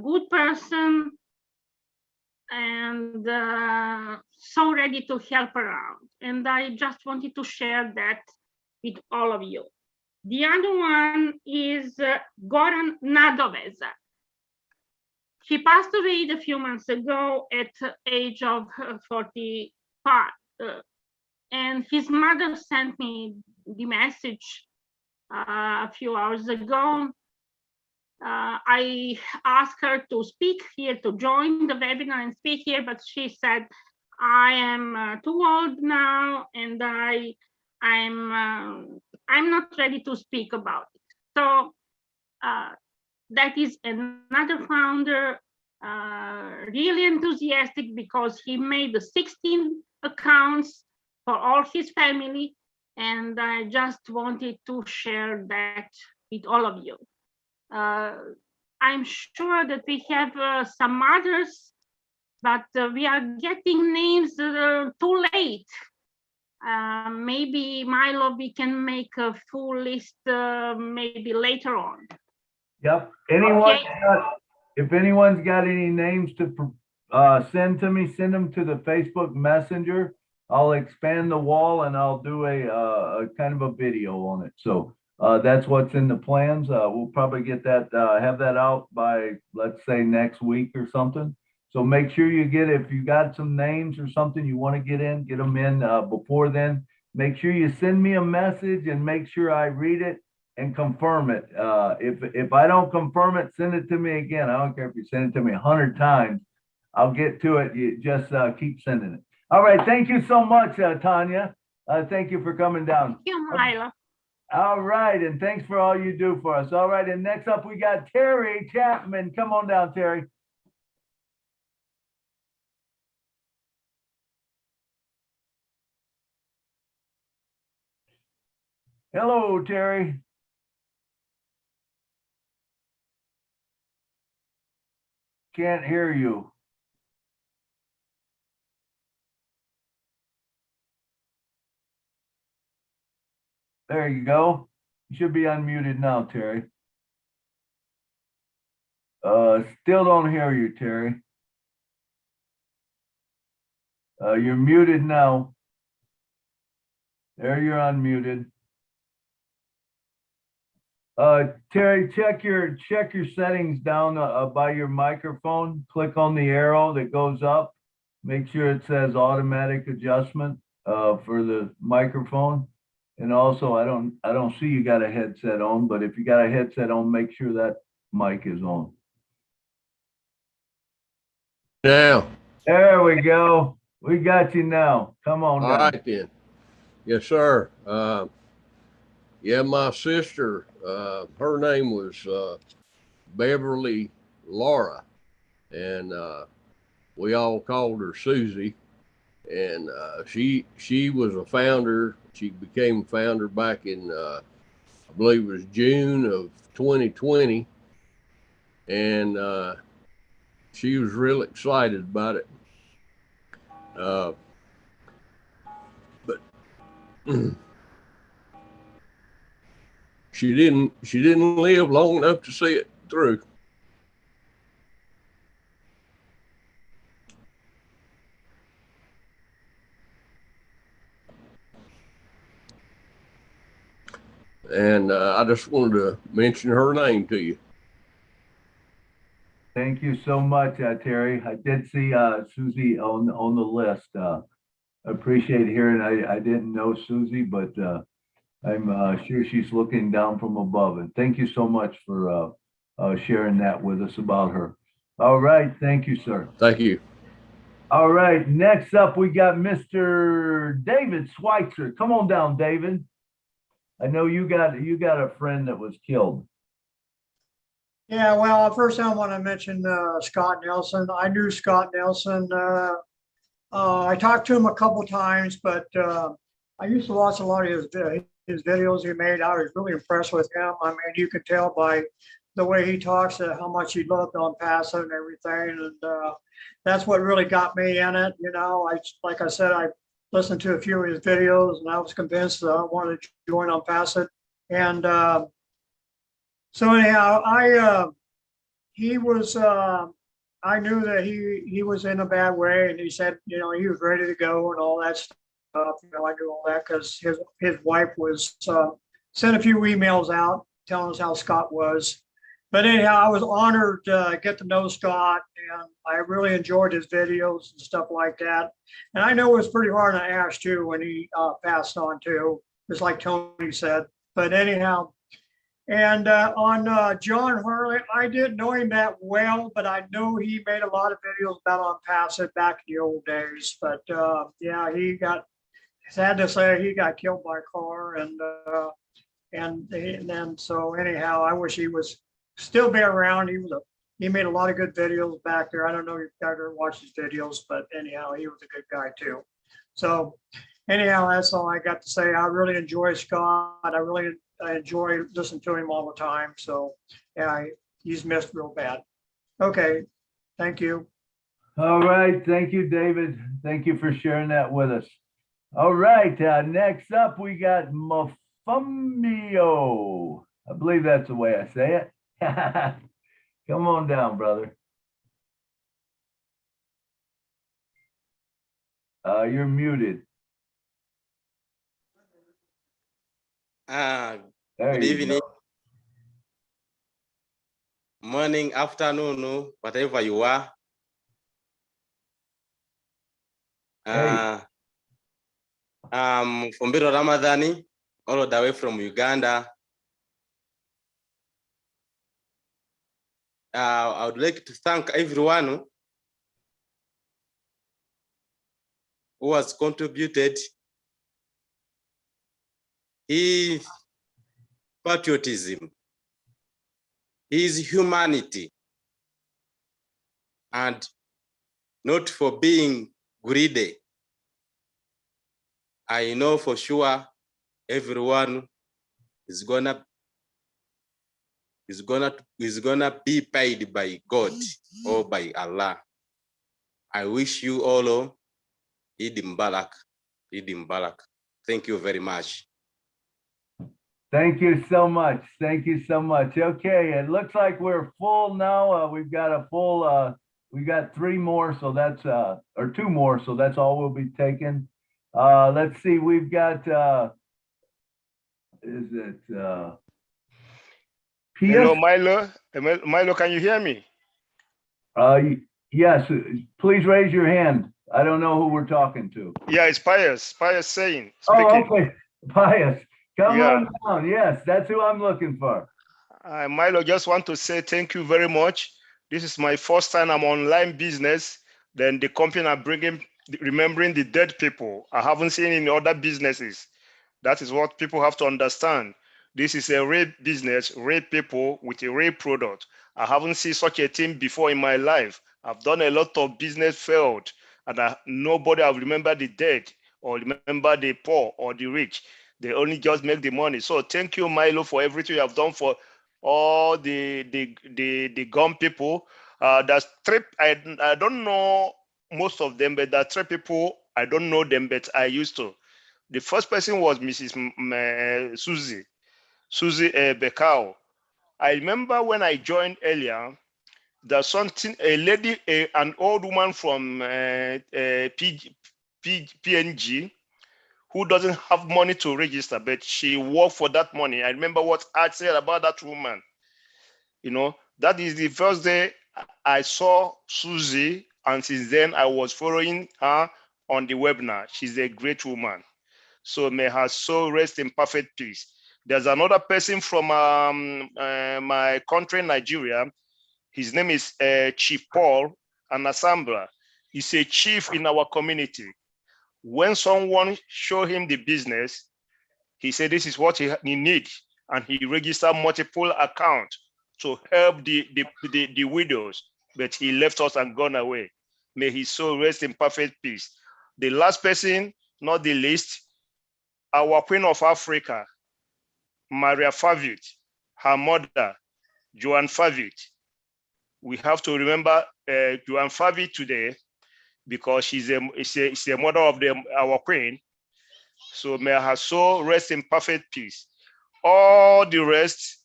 S7: good person and so ready to help around. And I just wanted to share that with all of you. The other one is Goran Nadoveza. He passed away a few months ago at the age of 45. And his mother sent me the message a few hours ago. I asked her to speak here, to join the webinar and speak here, but she said, I am too old now, and I'm not ready to speak about it. So that is another founder, really enthusiastic, because he made the 16 accounts for all his family, and I just wanted to share that with all of you. I'm sure that we have some others, but we are getting names too late. Maybe Milo, we can make a full list maybe later on.
S1: Yep.
S7: Okay.
S1: If anyone's got any names to send to me, send them to the Facebook Messenger. I'll expand the wall and I'll do a kind of a video on it. So that's what's in the plans. We'll probably get that, have that out by, let's say, next week or something. So make sure you get, if you got some names or something you want to get them in before then. Make sure you send me a message and make sure I read it and confirm it. If I don't confirm it, send it to me again. I don't care if you send it to me 100 times. I'll get to it. You just keep sending it. All right. Thank you so much, Tanya. Thank you for coming down.
S7: Thank you, Milo.
S1: All right. And thanks for all you do for us. All right. And next up, we got Terry Chapman. Come on down, Terry. Hello, Terry. Can't hear you. There you go. You should be unmuted now, Terry. Still don't hear you, Terry. You're muted now. There, you're unmuted. Terry, check your settings down by your microphone. Click on the arrow that goes up. Make sure it says automatic adjustment for the microphone. And also, I don't see you got a headset on, but if you got a headset on, make sure that mic is on.
S9: Now.
S1: There we go. We got you now. Come on down.
S9: All right then. Yes, sir. Yeah, my sister, her name was Beverly Laura, and we all called her Susie. And she was a founder. She became a founder back in, I believe it was June of 2020. And she was real excited about it. But she didn't live long enough to see it through. And I just wanted to mention her name to you.
S1: Thank you so much, Terry. I did see Susie on the list. Appreciate hearing. I didn't know Susie, but I'm sure she's looking down from above. And thank you so much for sharing that with us about her. All right, thank you, sir.
S9: Thank you.
S1: All right, next up we got Mr. David Schweitzer. Come on down, David. I know you got a friend that was killed.
S10: Yeah, well, first I want to mention Scott Nelson. I knew Scott Nelson. I talked to him a couple times, but I used to watch a lot of his videos he made. I was really impressed with him. I mean, you could tell by the way he talks how much he loved on Paso and everything, and that's what really got me in it. You know, like I said, I listened to a few of his videos, and I was convinced that I wanted to join on Paso, and so anyhow, he was, I knew that he was in a bad way, and he said, you know, he was ready to go and all that stuff. You know, I knew all that because his wife was sent a few emails out telling us how Scott was. But anyhow, I was honored to get to know Scott, and I really enjoyed his videos and stuff like that. And I know it was pretty hard on Ash too when he passed on too, just like Tony said. But anyhow. And on John Hurley, I didn't know him that well, but I know he made a lot of videos about on Paso back in the old days. But yeah, sad to say, he got killed by a car, and then so anyhow, I wish he was still be around. He made a lot of good videos back there. I don't know if you ever watched his videos, but anyhow, he was a good guy too. So anyhow, that's all I got to say. I really enjoy Scott. I enjoy listening to him all the time. So yeah, he's missed real bad. Okay, thank you.
S1: All right, thank you, David. Thank you for sharing that with us. All right, next up we got Mafumio. I believe that's the way I say it. Come on down, brother. You're muted.
S11: Good evening, morning, afternoon, whatever you are. I'm from Biro Ramadhani, all the way from Uganda. I would like to thank everyone who has contributed his patriotism, his humanity, and not for being greedy. I know for sure everyone is gonna be paid by God or by Allah. I wish you all Eid Mubarak. Eid Mubarak. Thank you very much.
S1: Thank you so much. Thank you so much. Okay, it looks like we're full now. We've got a full, we got 3 more, so that's, or 2 more, so that's all we'll be taking. Let's see, we've got, is it,
S23: Hello, Milo. Milo, can you hear me?
S1: Yes, please raise your hand. I don't know who we're talking to.
S23: Yeah, it's Pius. Pius speaking.
S1: Oh, okay. Pius, come on down. Yes, that's who I'm looking for.
S23: Milo, just want to say thank you very much. This is my first time I'm online business. Then the company I'm bringing, remembering the dead people. I haven't seen in other businesses. That is what people have to understand. This is a real business, real people with a real product. I haven't seen such a thing before in my life. I've done a lot of business failed, and nobody have remembered the dead or remember the poor or the rich. They only just make the money. So thank you, Milo, for everything you have done for all the gun people. There's 3, I don't know most of them, but there are 3 people, I don't know them, but I used to. The first person was Mrs. Susie Becao. I remember when I joined earlier, there's something, a lady, an old woman from PNG, who doesn't have money to register, but she worked for that money. I remember what I said about that woman. You know, that is the first day I saw Susie, and since then I was following her on the webinar. She's a great woman. So may her soul rest in perfect peace. There's another person from my country, Nigeria. His name is Chief Paul Anasambra. He's a chief in our community. When someone show him the business, he said this is what he needs, and he registered multiple accounts to help the widows, but he left us and gone away. May his soul rest in perfect peace. The last person, not the least, our Queen of Africa, Maria Favit, her mother, Joan Favit. We have to remember Joan Favit today because she's a mother of our Queen. So may her soul rest in perfect peace. All the rest,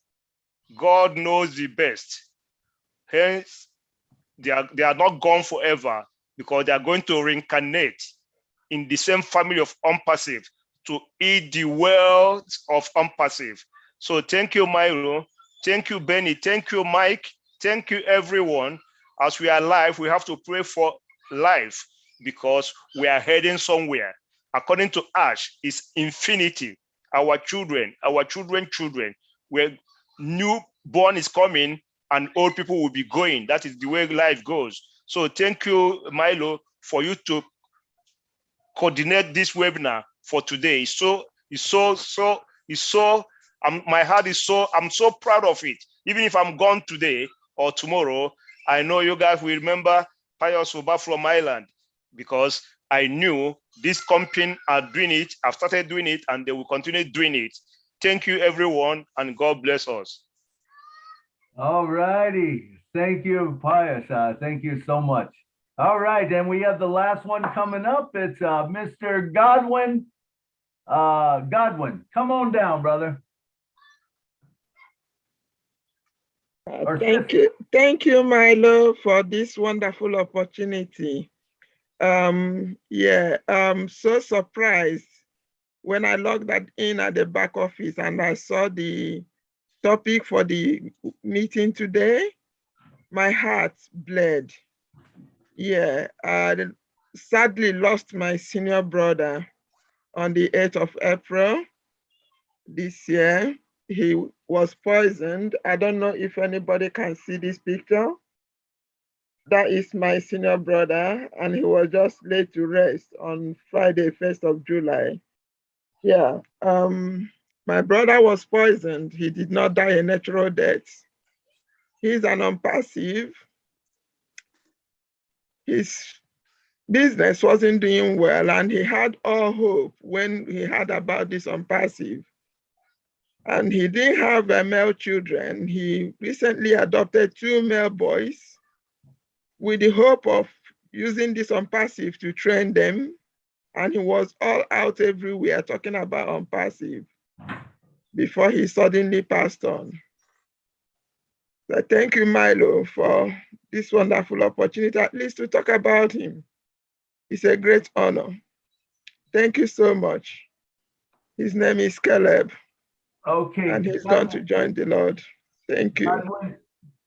S23: God knows the best. Hence, they are not gone forever because they are going to reincarnate in the same family of Unpassive to eat the wealth of Unpassive. So thank you, Milo. Thank you, Benny. Thank you, Mike. Thank you, everyone. As we are live, we have to pray for life because we are heading somewhere. According to Ash, it's infinity. Our children, where newborn is coming and old people will be going. That is the way life goes. So thank you, Milo, for you to coordinate this webinar for today. My heart is I'm so proud of it. Even if I'm gone today or tomorrow, I know you guys will remember Pius Uba from Ireland because I knew this company are doing it. I've started doing it and they will continue doing it. Thank you, everyone, and God bless us.
S1: All righty. Thank you, Pius. Thank you so much. All right, and we have the last one coming up. It's Mr. Godwin. Godwin, come on down, brother.
S12: Thank you, Milo, for this wonderful opportunity. I'm so surprised when I logged that in at the back office and I saw the topic for the meeting today. My heart bled. I sadly lost my senior brother on the 8th of April this year. He was poisoned. I don't know if anybody can see this picture. That is my senior brother, and he was just laid to rest on Friday, 1st of July. My brother was poisoned. He did not die a natural death. He's an Unpassive. His business wasn't doing well, and he had all hope when he heard about this Unpassive. And he didn't have male children. He recently adopted 2 male boys with the hope of using this Unpassive to train them. And he was all out everywhere talking about Unpassive before he suddenly passed on. So thank you, Milo, for this wonderful opportunity, at least to talk about him. It's a great honor. Thank you so much. His name is Caleb.
S1: Okay.
S12: And he's going to join the Lord. Thank you.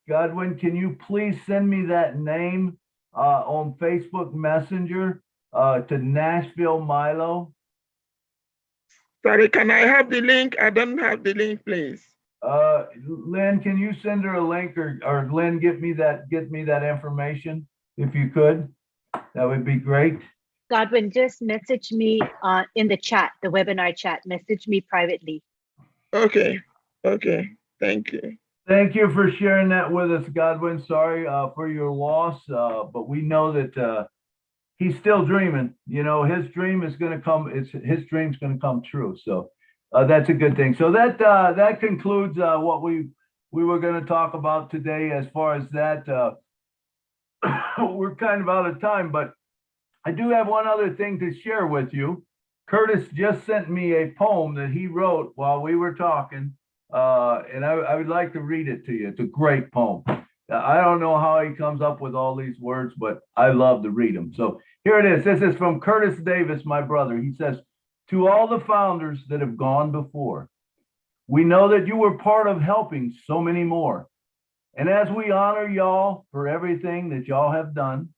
S1: Godwin, can you please send me that name on Facebook Messenger to Nashville Milo?
S12: Sorry, can I have the link? I don't have the link, please.
S1: Lynn, can you send her a link or Lynn, get me that information if you could? That would be great.
S2: Godwin, just message me in the chat, the webinar chat. Message me privately.
S12: Okay. Thank you.
S1: Thank you for sharing that with us, Godwin. Sorry for your loss, but we know that he's still dreaming. You know, his dream is going to come. His dream's going to come true. So that's a good thing. So that concludes what we were going to talk about today. As far as that, we're kind of out of time, but I do have one other thing to share with you. Curtis just sent me a poem that he wrote while we were talking, and I would like to read it to you. It's a great poem. I don't know how he comes up with all these words, but I love to read them. So here it is. This is from Curtis Davis, my brother. He says, to all the founders that have gone before. We know that you were part of helping so many more. And as we honor y'all for everything that y'all have done,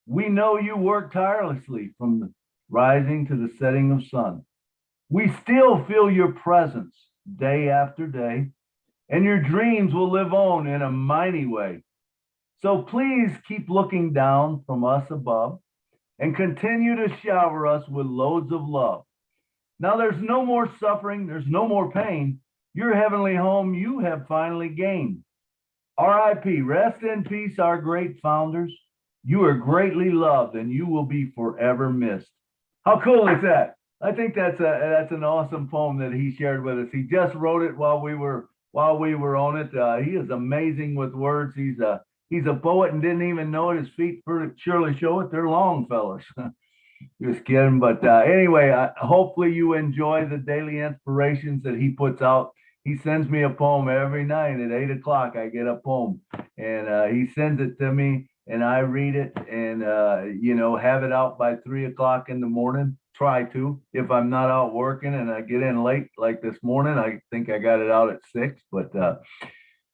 S1: we know you work tirelessly from the rising to the setting of sun. We still feel your presence day after day, and your dreams will live on in a mighty way. So please keep looking down from us above and continue to shower us with loads of love. Now there's no more suffering, there's no more pain. Your heavenly home you have finally gained. R.I.P. Rest in peace, our great founders. You are greatly loved and you will be forever missed. How cool is that? I think that's an awesome poem that he shared with us. He just wrote it while we were on it. He is amazing with words. He's a poet and didn't even know it. His feet surely show it. They're long, fellas. Just kidding. But anyway, hopefully you enjoy the daily inspirations that he puts out. He sends me a poem every night at 8 o'clock. I get a poem and he sends it to me and I read it and, have it out by 3 o'clock in the morning. Try to. If I'm not out working and I get in late, like this morning, I think I got it out at 6. But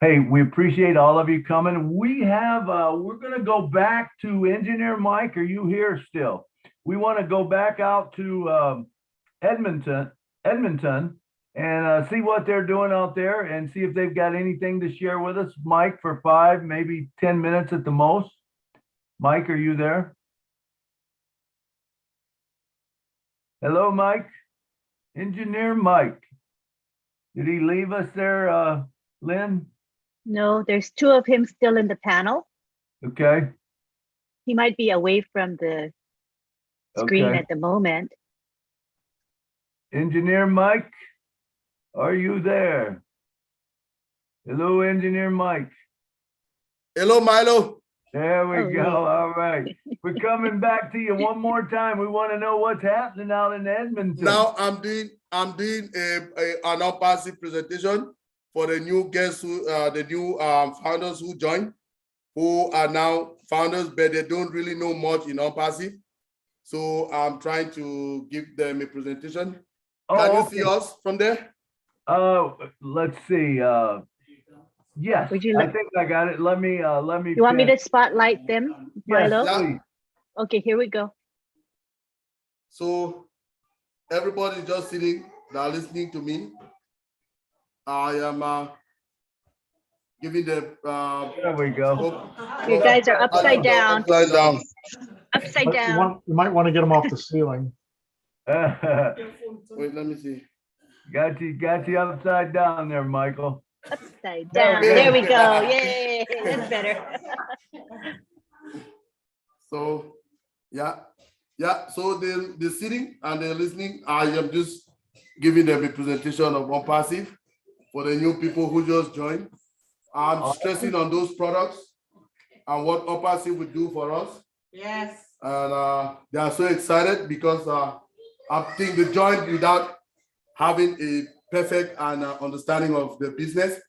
S1: hey, we appreciate all of you coming. We're going to go back to Engineer Mike. Are you here still? We want to go back out to Edmonton and see what they're doing out there and see if they've got anything to share with us. Mike, for 5, maybe 10 minutes at the most. Mike, are you there? Hello, Mike. Engineer Mike. Did he leave us there, Lynn?
S2: No, there's 2 of him still in the panel.
S1: Okay.
S2: He might be away from the screen at the moment.
S1: Engineer Mike, are you there? Hello, Engineer Mike.
S3: Hello, Milo.
S1: There we go. All right. We're coming back to you one more time. We want to know what's happening out in Edmonton.
S3: Now I'm doing an non-passive presentation for the new guests the new founders who joined, who are now founders, but they don't really know much in non-passive. So I'm trying to give them a presentation. Can you see us from there?
S1: Let's see. Yes, I think I got it. Let me.
S2: You want me to spotlight them, Milo?
S1: Yes,
S2: okay, here we go.
S3: So everybody just sitting now listening to me. I am giving them.
S1: There we go.
S2: You guys are upside down.
S3: Upside down.
S2: Upside down.
S4: You might want to get them off the ceiling.
S3: Wait, let me see.
S1: Got you upside down there, Michael.
S2: Upside down. There we go. Yay, that's better.
S3: So, yeah. So they're sitting and they're listening. I am just giving them a presentation of One Passive for the new people who just joined. I'm stressing on those products and what One Passive would do for us.
S19: Yes.
S3: And they are so excited because I think they joined without having a perfect and understanding of the business,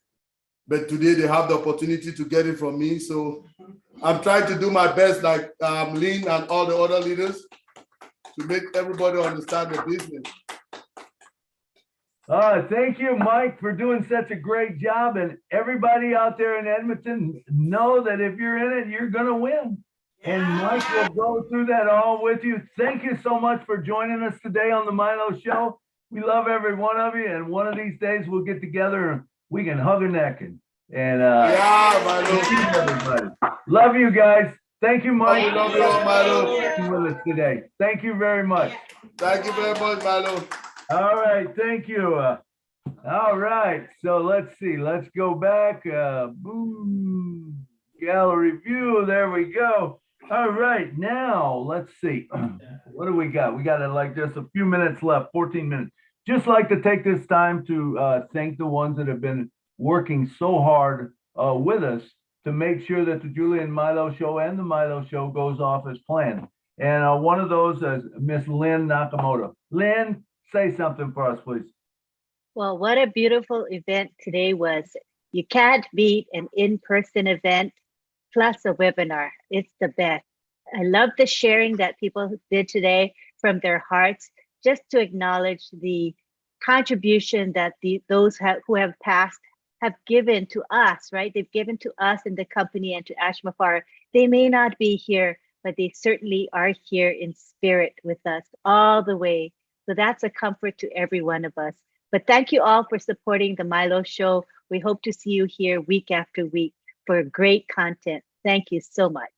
S3: but today they have the opportunity to get it from me. So I'm trying to do my best, like Lynn and all the other leaders, to make everybody understand the business.
S1: Thank you, Mike, for doing such a great job. And everybody out there in Edmonton, know that if you're in it, you're going to win. And Mike will go through that all with you. Thank you so much for joining us today on the Milo Show. We love every one of you, and one of these days we'll get together and we can hug a neck and everybody. Love you guys. Thank you, Mike.
S3: We love you all, Milo.
S1: With us today. Thank you very much.
S3: Thank you very much, Milo.
S1: All right, thank you. All right, so let's see. Let's go back. Boom. Gallery view. There we go. All right, now let's see. What do we got? We got like just a few minutes left, 14 minutes. Just like to take this time to thank the ones that have been working so hard with us to make sure that the Julian Milo Show and the Milo Show goes off as planned. And one of those is Miss Lynn Nakamoto. Lynn, say something for us, please.
S2: Well, what a beautiful event today was. You can't beat an in-person event plus a webinar. It's the best. I love the sharing that people did today from their hearts, just to acknowledge the contribution that those who have passed have given to us, right? They've given to us in the company and to Ashmafar. They may not be here, but they certainly are here in spirit with us all the way. So that's a comfort to every one of us. But thank you all for supporting the Milo Show. We hope to see you here week after week for great content. Thank you so much.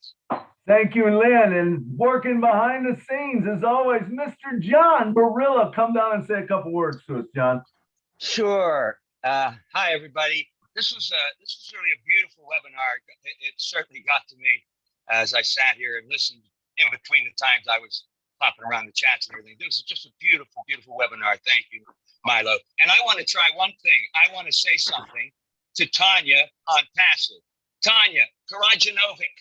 S1: Thank you, Lynn. And working behind the scenes, as always, Mr. John Barilla. Come down and say a couple words to us, John.
S13: Sure. Hi, everybody. This was really a beautiful webinar. It certainly got to me as I sat here and listened in between the times I was popping around the chats and everything. This is just a beautiful, beautiful webinar. Thank you, Milo. And I want to try one thing. I want to say something to Tanya on passive. Tanya Karajanovic.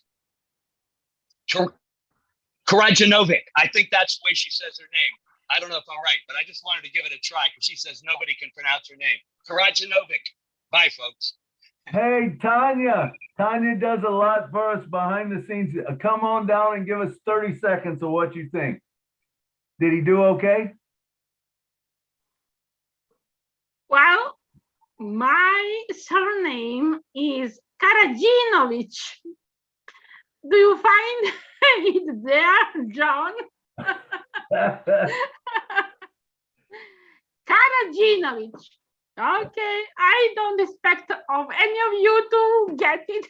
S13: I think that's the way she says her name. I don't know if I'm right, but I just wanted to give it a try because she says nobody can pronounce her name. Karajanovic. Bye, folks.
S1: Hey, Tanya. Tanya does a lot for us behind the scenes. Come on down and give us 30 seconds of what you think. Did he do okay?
S7: Well, my surname is Karajinovic. Do you find it there, John? Karajinovic. Okay, I don't expect of any of you to get it.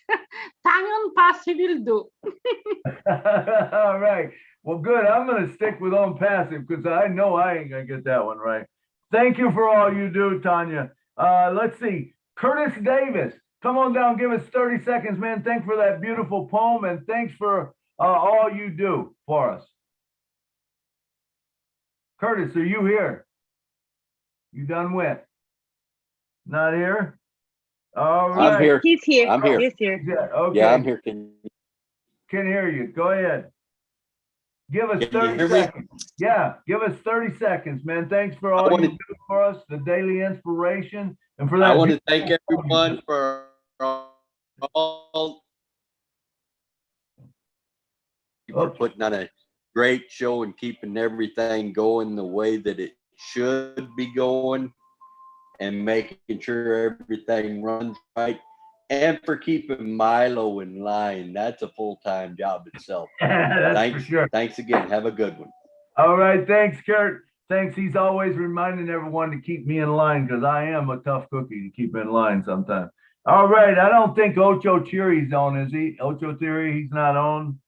S7: Tanya on passive will do.
S1: All right. Well, good. I'm going to stick with on passive because I know I ain't going to get that one right. Thank you for all you do, Tanya. Let's see. Curtis Davis, come on down. Give us 30 seconds, man. Thanks for that beautiful poem and thanks for all you do for us. Curtis, are you here? You done with? Not here? All right.
S14: I'm here.
S2: He's here.
S14: I'm here.
S2: He's here.
S1: Okay.
S14: Yeah, I'm here. Can
S1: hear you. Go ahead. Give us
S14: you
S1: 30
S14: hear me?
S1: seconds. Yeah, give us 30 seconds, man. Thanks for all you do for us, the daily inspiration, and for that.
S14: I want to thank everyone for all for putting on a great show and keeping everything going the way that it should be going and making sure everything runs right and for keeping Milo in line. That's a full-time job itself.
S1: That's
S14: Thanks,
S1: for sure.
S14: Thanks again. Have a good one.
S1: All right. Thanks, Kurt. Thanks. He's always reminding everyone to keep me in line because I am a tough cookie to keep in line sometimes. All right. I don't think Ocho Chiri's on, is he? Ocho Chiri, he's not on.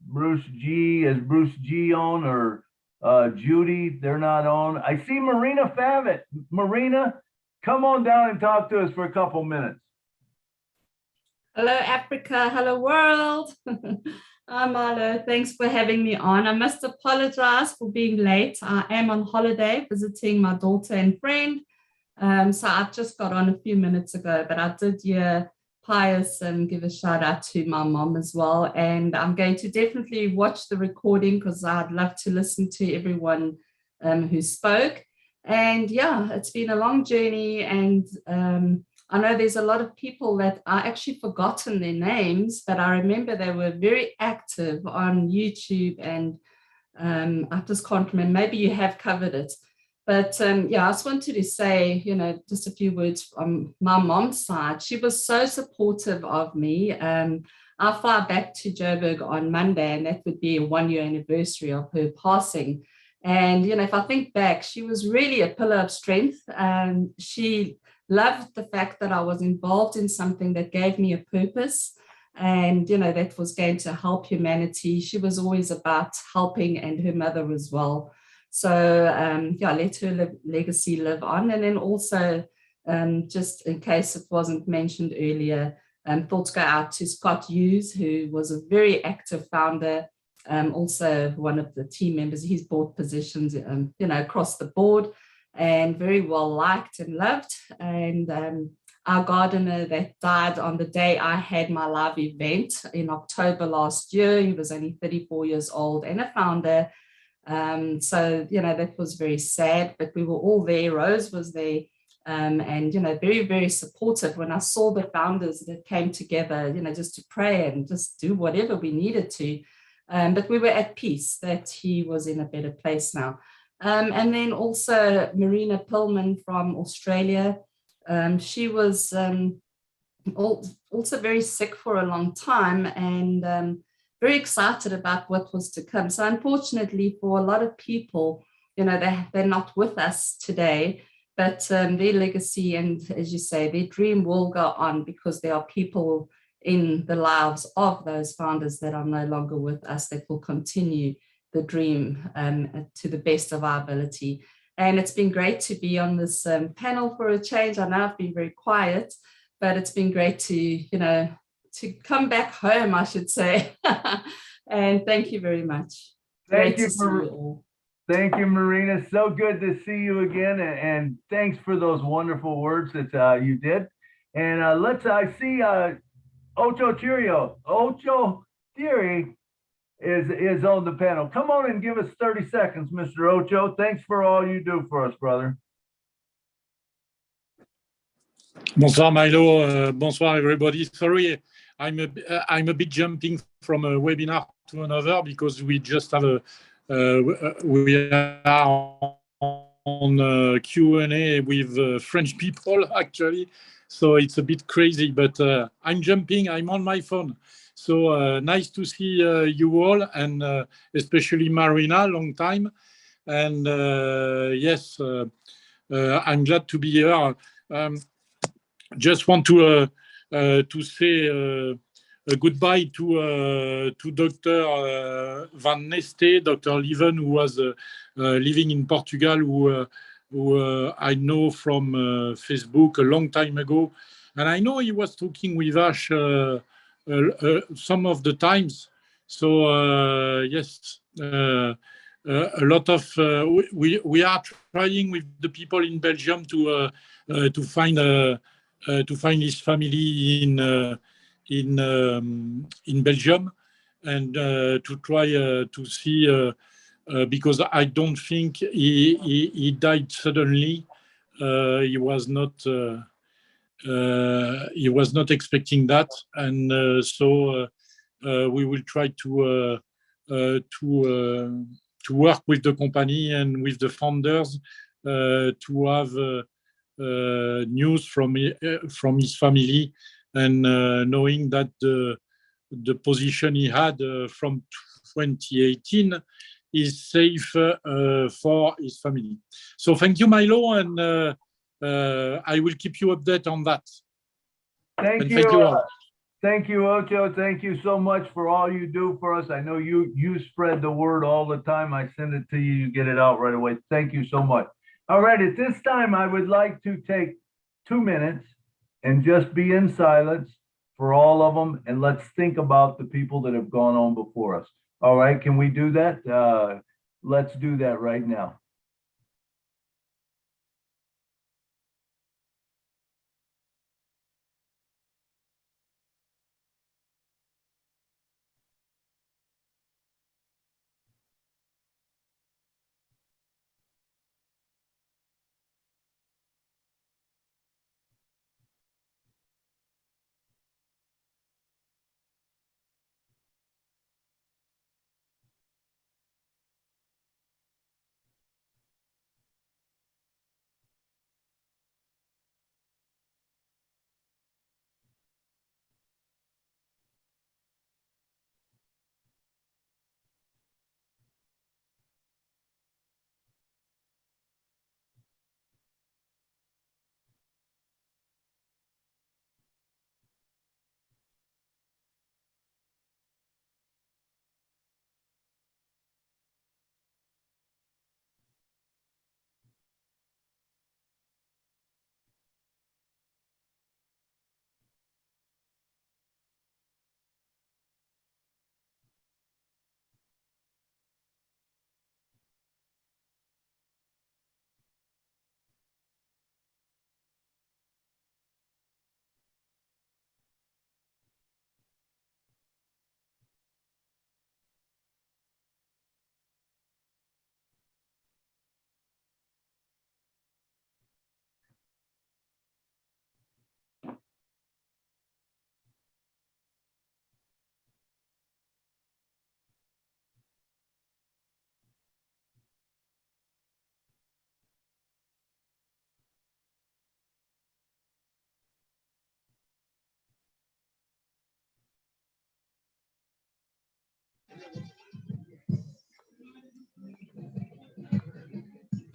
S1: Bruce G, is Bruce G on or Judy? They're not on. I see Marina Favit. Marina, come on down and talk to us for a couple minutes.
S16: Hello, Africa. Hello, world. Hi, Milo. Thanks for having me on. I must apologize for being late. I am on holiday visiting my daughter and friend. So I just got on a few minutes ago, but I did hear Pius and give a shout out to my mom as well. And I'm going to definitely watch the recording because I'd love to listen to everyone who spoke. And yeah, it's been a long journey. And I know there's a lot of people that I actually forgotten their names, but I remember they were very active on YouTube and I just can't remember. Maybe you have covered it. But yeah, I just wanted to say, just a few words from my mom's side. She was so supportive of me. I fly back to Joburg on Monday, and that would be a 1-year anniversary of her passing. And, if I think back, she was really a pillar of strength. She loved the fact that I was involved in something that gave me a purpose and, that was going to help humanity. She was always about helping, and her mother as well. So, yeah, let her legacy live on. And then also, just in case it wasn't mentioned earlier, thoughts go out to Scott Hughes, who was a very active founder, also one of the team members. He's bought positions, across the board and very well liked and loved. And our gardener that died on the day I had my live event in October last year, he was only 34 years old and a founder. So, that was very sad, but we were all there. Rose was there and, very, very supportive when I saw the founders that came together, just to pray and just do whatever we needed to. But we were at peace that he was in a better place now. And then also Marina Pillman from Australia. She was also very sick for a long time and very excited about what was to come. So unfortunately for a lot of people, you know, they're not with us today, but their legacy and, as you say, their dream will go on because there are people in the lives of those founders that are no longer with us that will continue the dream to the best of our ability. And it's been great to be on this panel for a change. I know I've been very quiet, but it's been great to, you know, to come back home, I should say. And thank you very much.
S1: Thank you, thank you, Marina. So good to see you again, and thanks for those wonderful words that you did. And I see Ocho Theory is on the panel. Come on and give us 30 seconds, Mr. Ocho. Thanks for all you do for us, brother.
S8: Bonsoir Milo, bonsoir everybody. Sorry, I'm a bit jumping from a webinar to another because we just have we are on Q&A with French people actually, so it's a bit crazy. But I'm jumping. I'm on my phone. So nice to see you all, and especially Marina, long time. And yes, I'm glad to be here. Just want to say a goodbye to Dr. Van Neste, Dr. Leven, who was living in Portugal, who I know from Facebook a long time ago, and I know he was talking with Ash some of the times. So yes, a lot of we are trying with the people in Belgium to find his family in Belgium, and to try to see because I don't think he died suddenly. He was not expecting that, and so we will try to work with the company and with the founders to have news from his family, and knowing that the position he had from 2018 is safe for his family. So thank you, Milo, and I will keep you updated on that.
S1: Thank you all. Thank you, Ocho. Thank you so much for all you do for us. I know you spread the word all the time. I send it to you, you get it out right away. Thank you so much. All right, at this time, I would like to take 2 minutes and just be in silence for all of them, and let's think about the people that have gone on before us. All right, can we do that? Let's do that right now.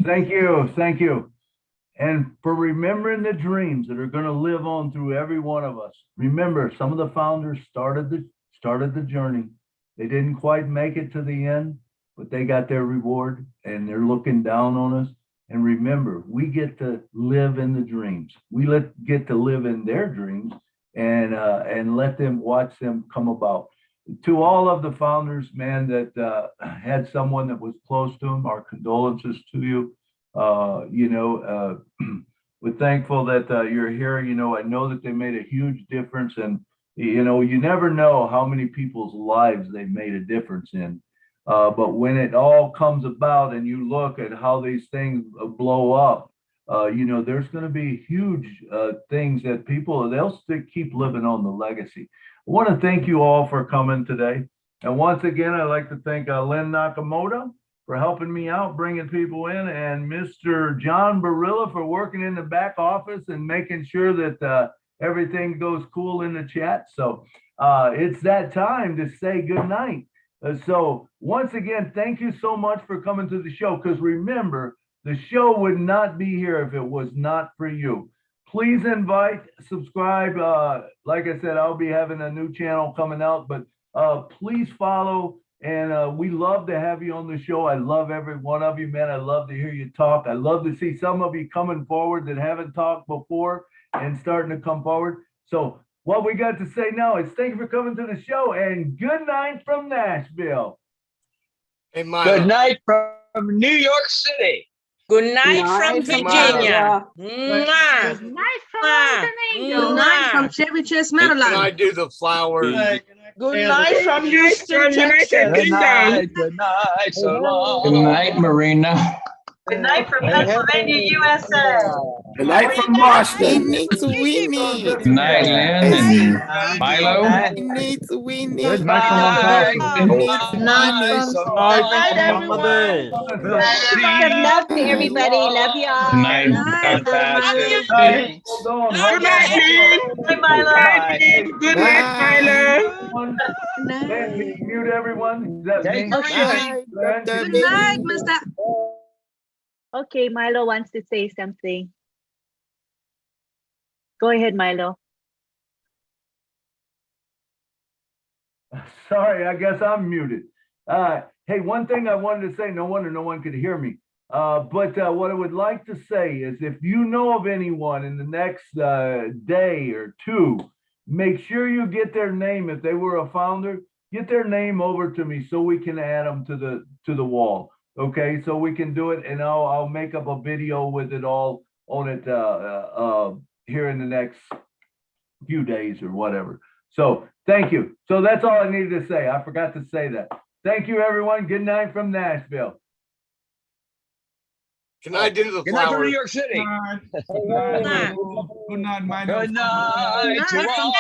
S1: Thank you. Thank you. And for remembering the dreams that are going to live on through every one of us. Remember, some of the founders started the journey. They didn't quite make it to the end, but they got their reward and they're looking down on us. And remember, we get to live in the dreams. We get to live in their dreams and let them watch them come about. To all of the founders, man, that had someone that was close to them, our condolences to you. We're thankful that you're here. I know that they made a huge difference, and you never know how many people's lives they made a difference in. But when it all comes about and you look at how these things blow up, there's going to be huge things that they'll still keep living on the legacy. I want to thank you all for coming today. And once again, I'd like to thank Lynn Nakamoto for helping me out, bringing people in, and Mr. John Barilla for working in the back office and making sure that everything goes cool in the chat. So it's that time to say good night. So once again, thank you so much for coming to the show, because remember, the show would not be here if it was not for you. Please invite, subscribe. Like I said, I'll be having a new channel coming out, but please follow. And we love to have you on the show. I love every one of you, man. I love to hear you talk. I love to see some of you coming forward that haven't talked before and starting to come forward. So what we got to say now is thank you for coming to the show, and good night from Nashville.
S9: Hey, Milo.
S13: Good night from New York City.
S22: Good night from Virginia.
S7: Good night from Montenegro.
S22: Good night from
S17: Chevy Chase,
S9: Can I
S17: Maryland.
S9: do the flowers?
S17: Good night from Houston, Texas.
S13: Good night. Good night. So long.
S18: Good night, Marina.
S19: Good night from Pennsylvania, USA.
S18: Good night from Boston. Good night, Lynn and Milo.
S4: Good night from Ontario.
S17: Good night, everyone.
S2: Good love to everybody. Love y'all.
S18: Good night.
S12: Good night, Dean.
S19: Bye, Milo.
S12: Good night, Milo.
S1: Mute everyone. Is that me?
S17: Good night, Mr.
S2: Okay, Milo wants to say something. Go ahead, Milo.
S1: Sorry, I guess I'm muted. Hey, one thing I wanted to say, no wonder no one could hear me. But what I would like to say is, if you know of anyone in the next day or two, make sure you get their name. If they were a founder, get their name over to me so we can add them to the wall. Okay, so we can do it, and I'll make up a video with it all on it here in the next few days or whatever. So thank you. So that's all I needed to say. I forgot to say that. Thank you, everyone. Good night from Nashville.
S9: Can I do the
S13: Good night
S9: flowers?
S13: from New York City.
S17: Good night.
S13: Good night to all.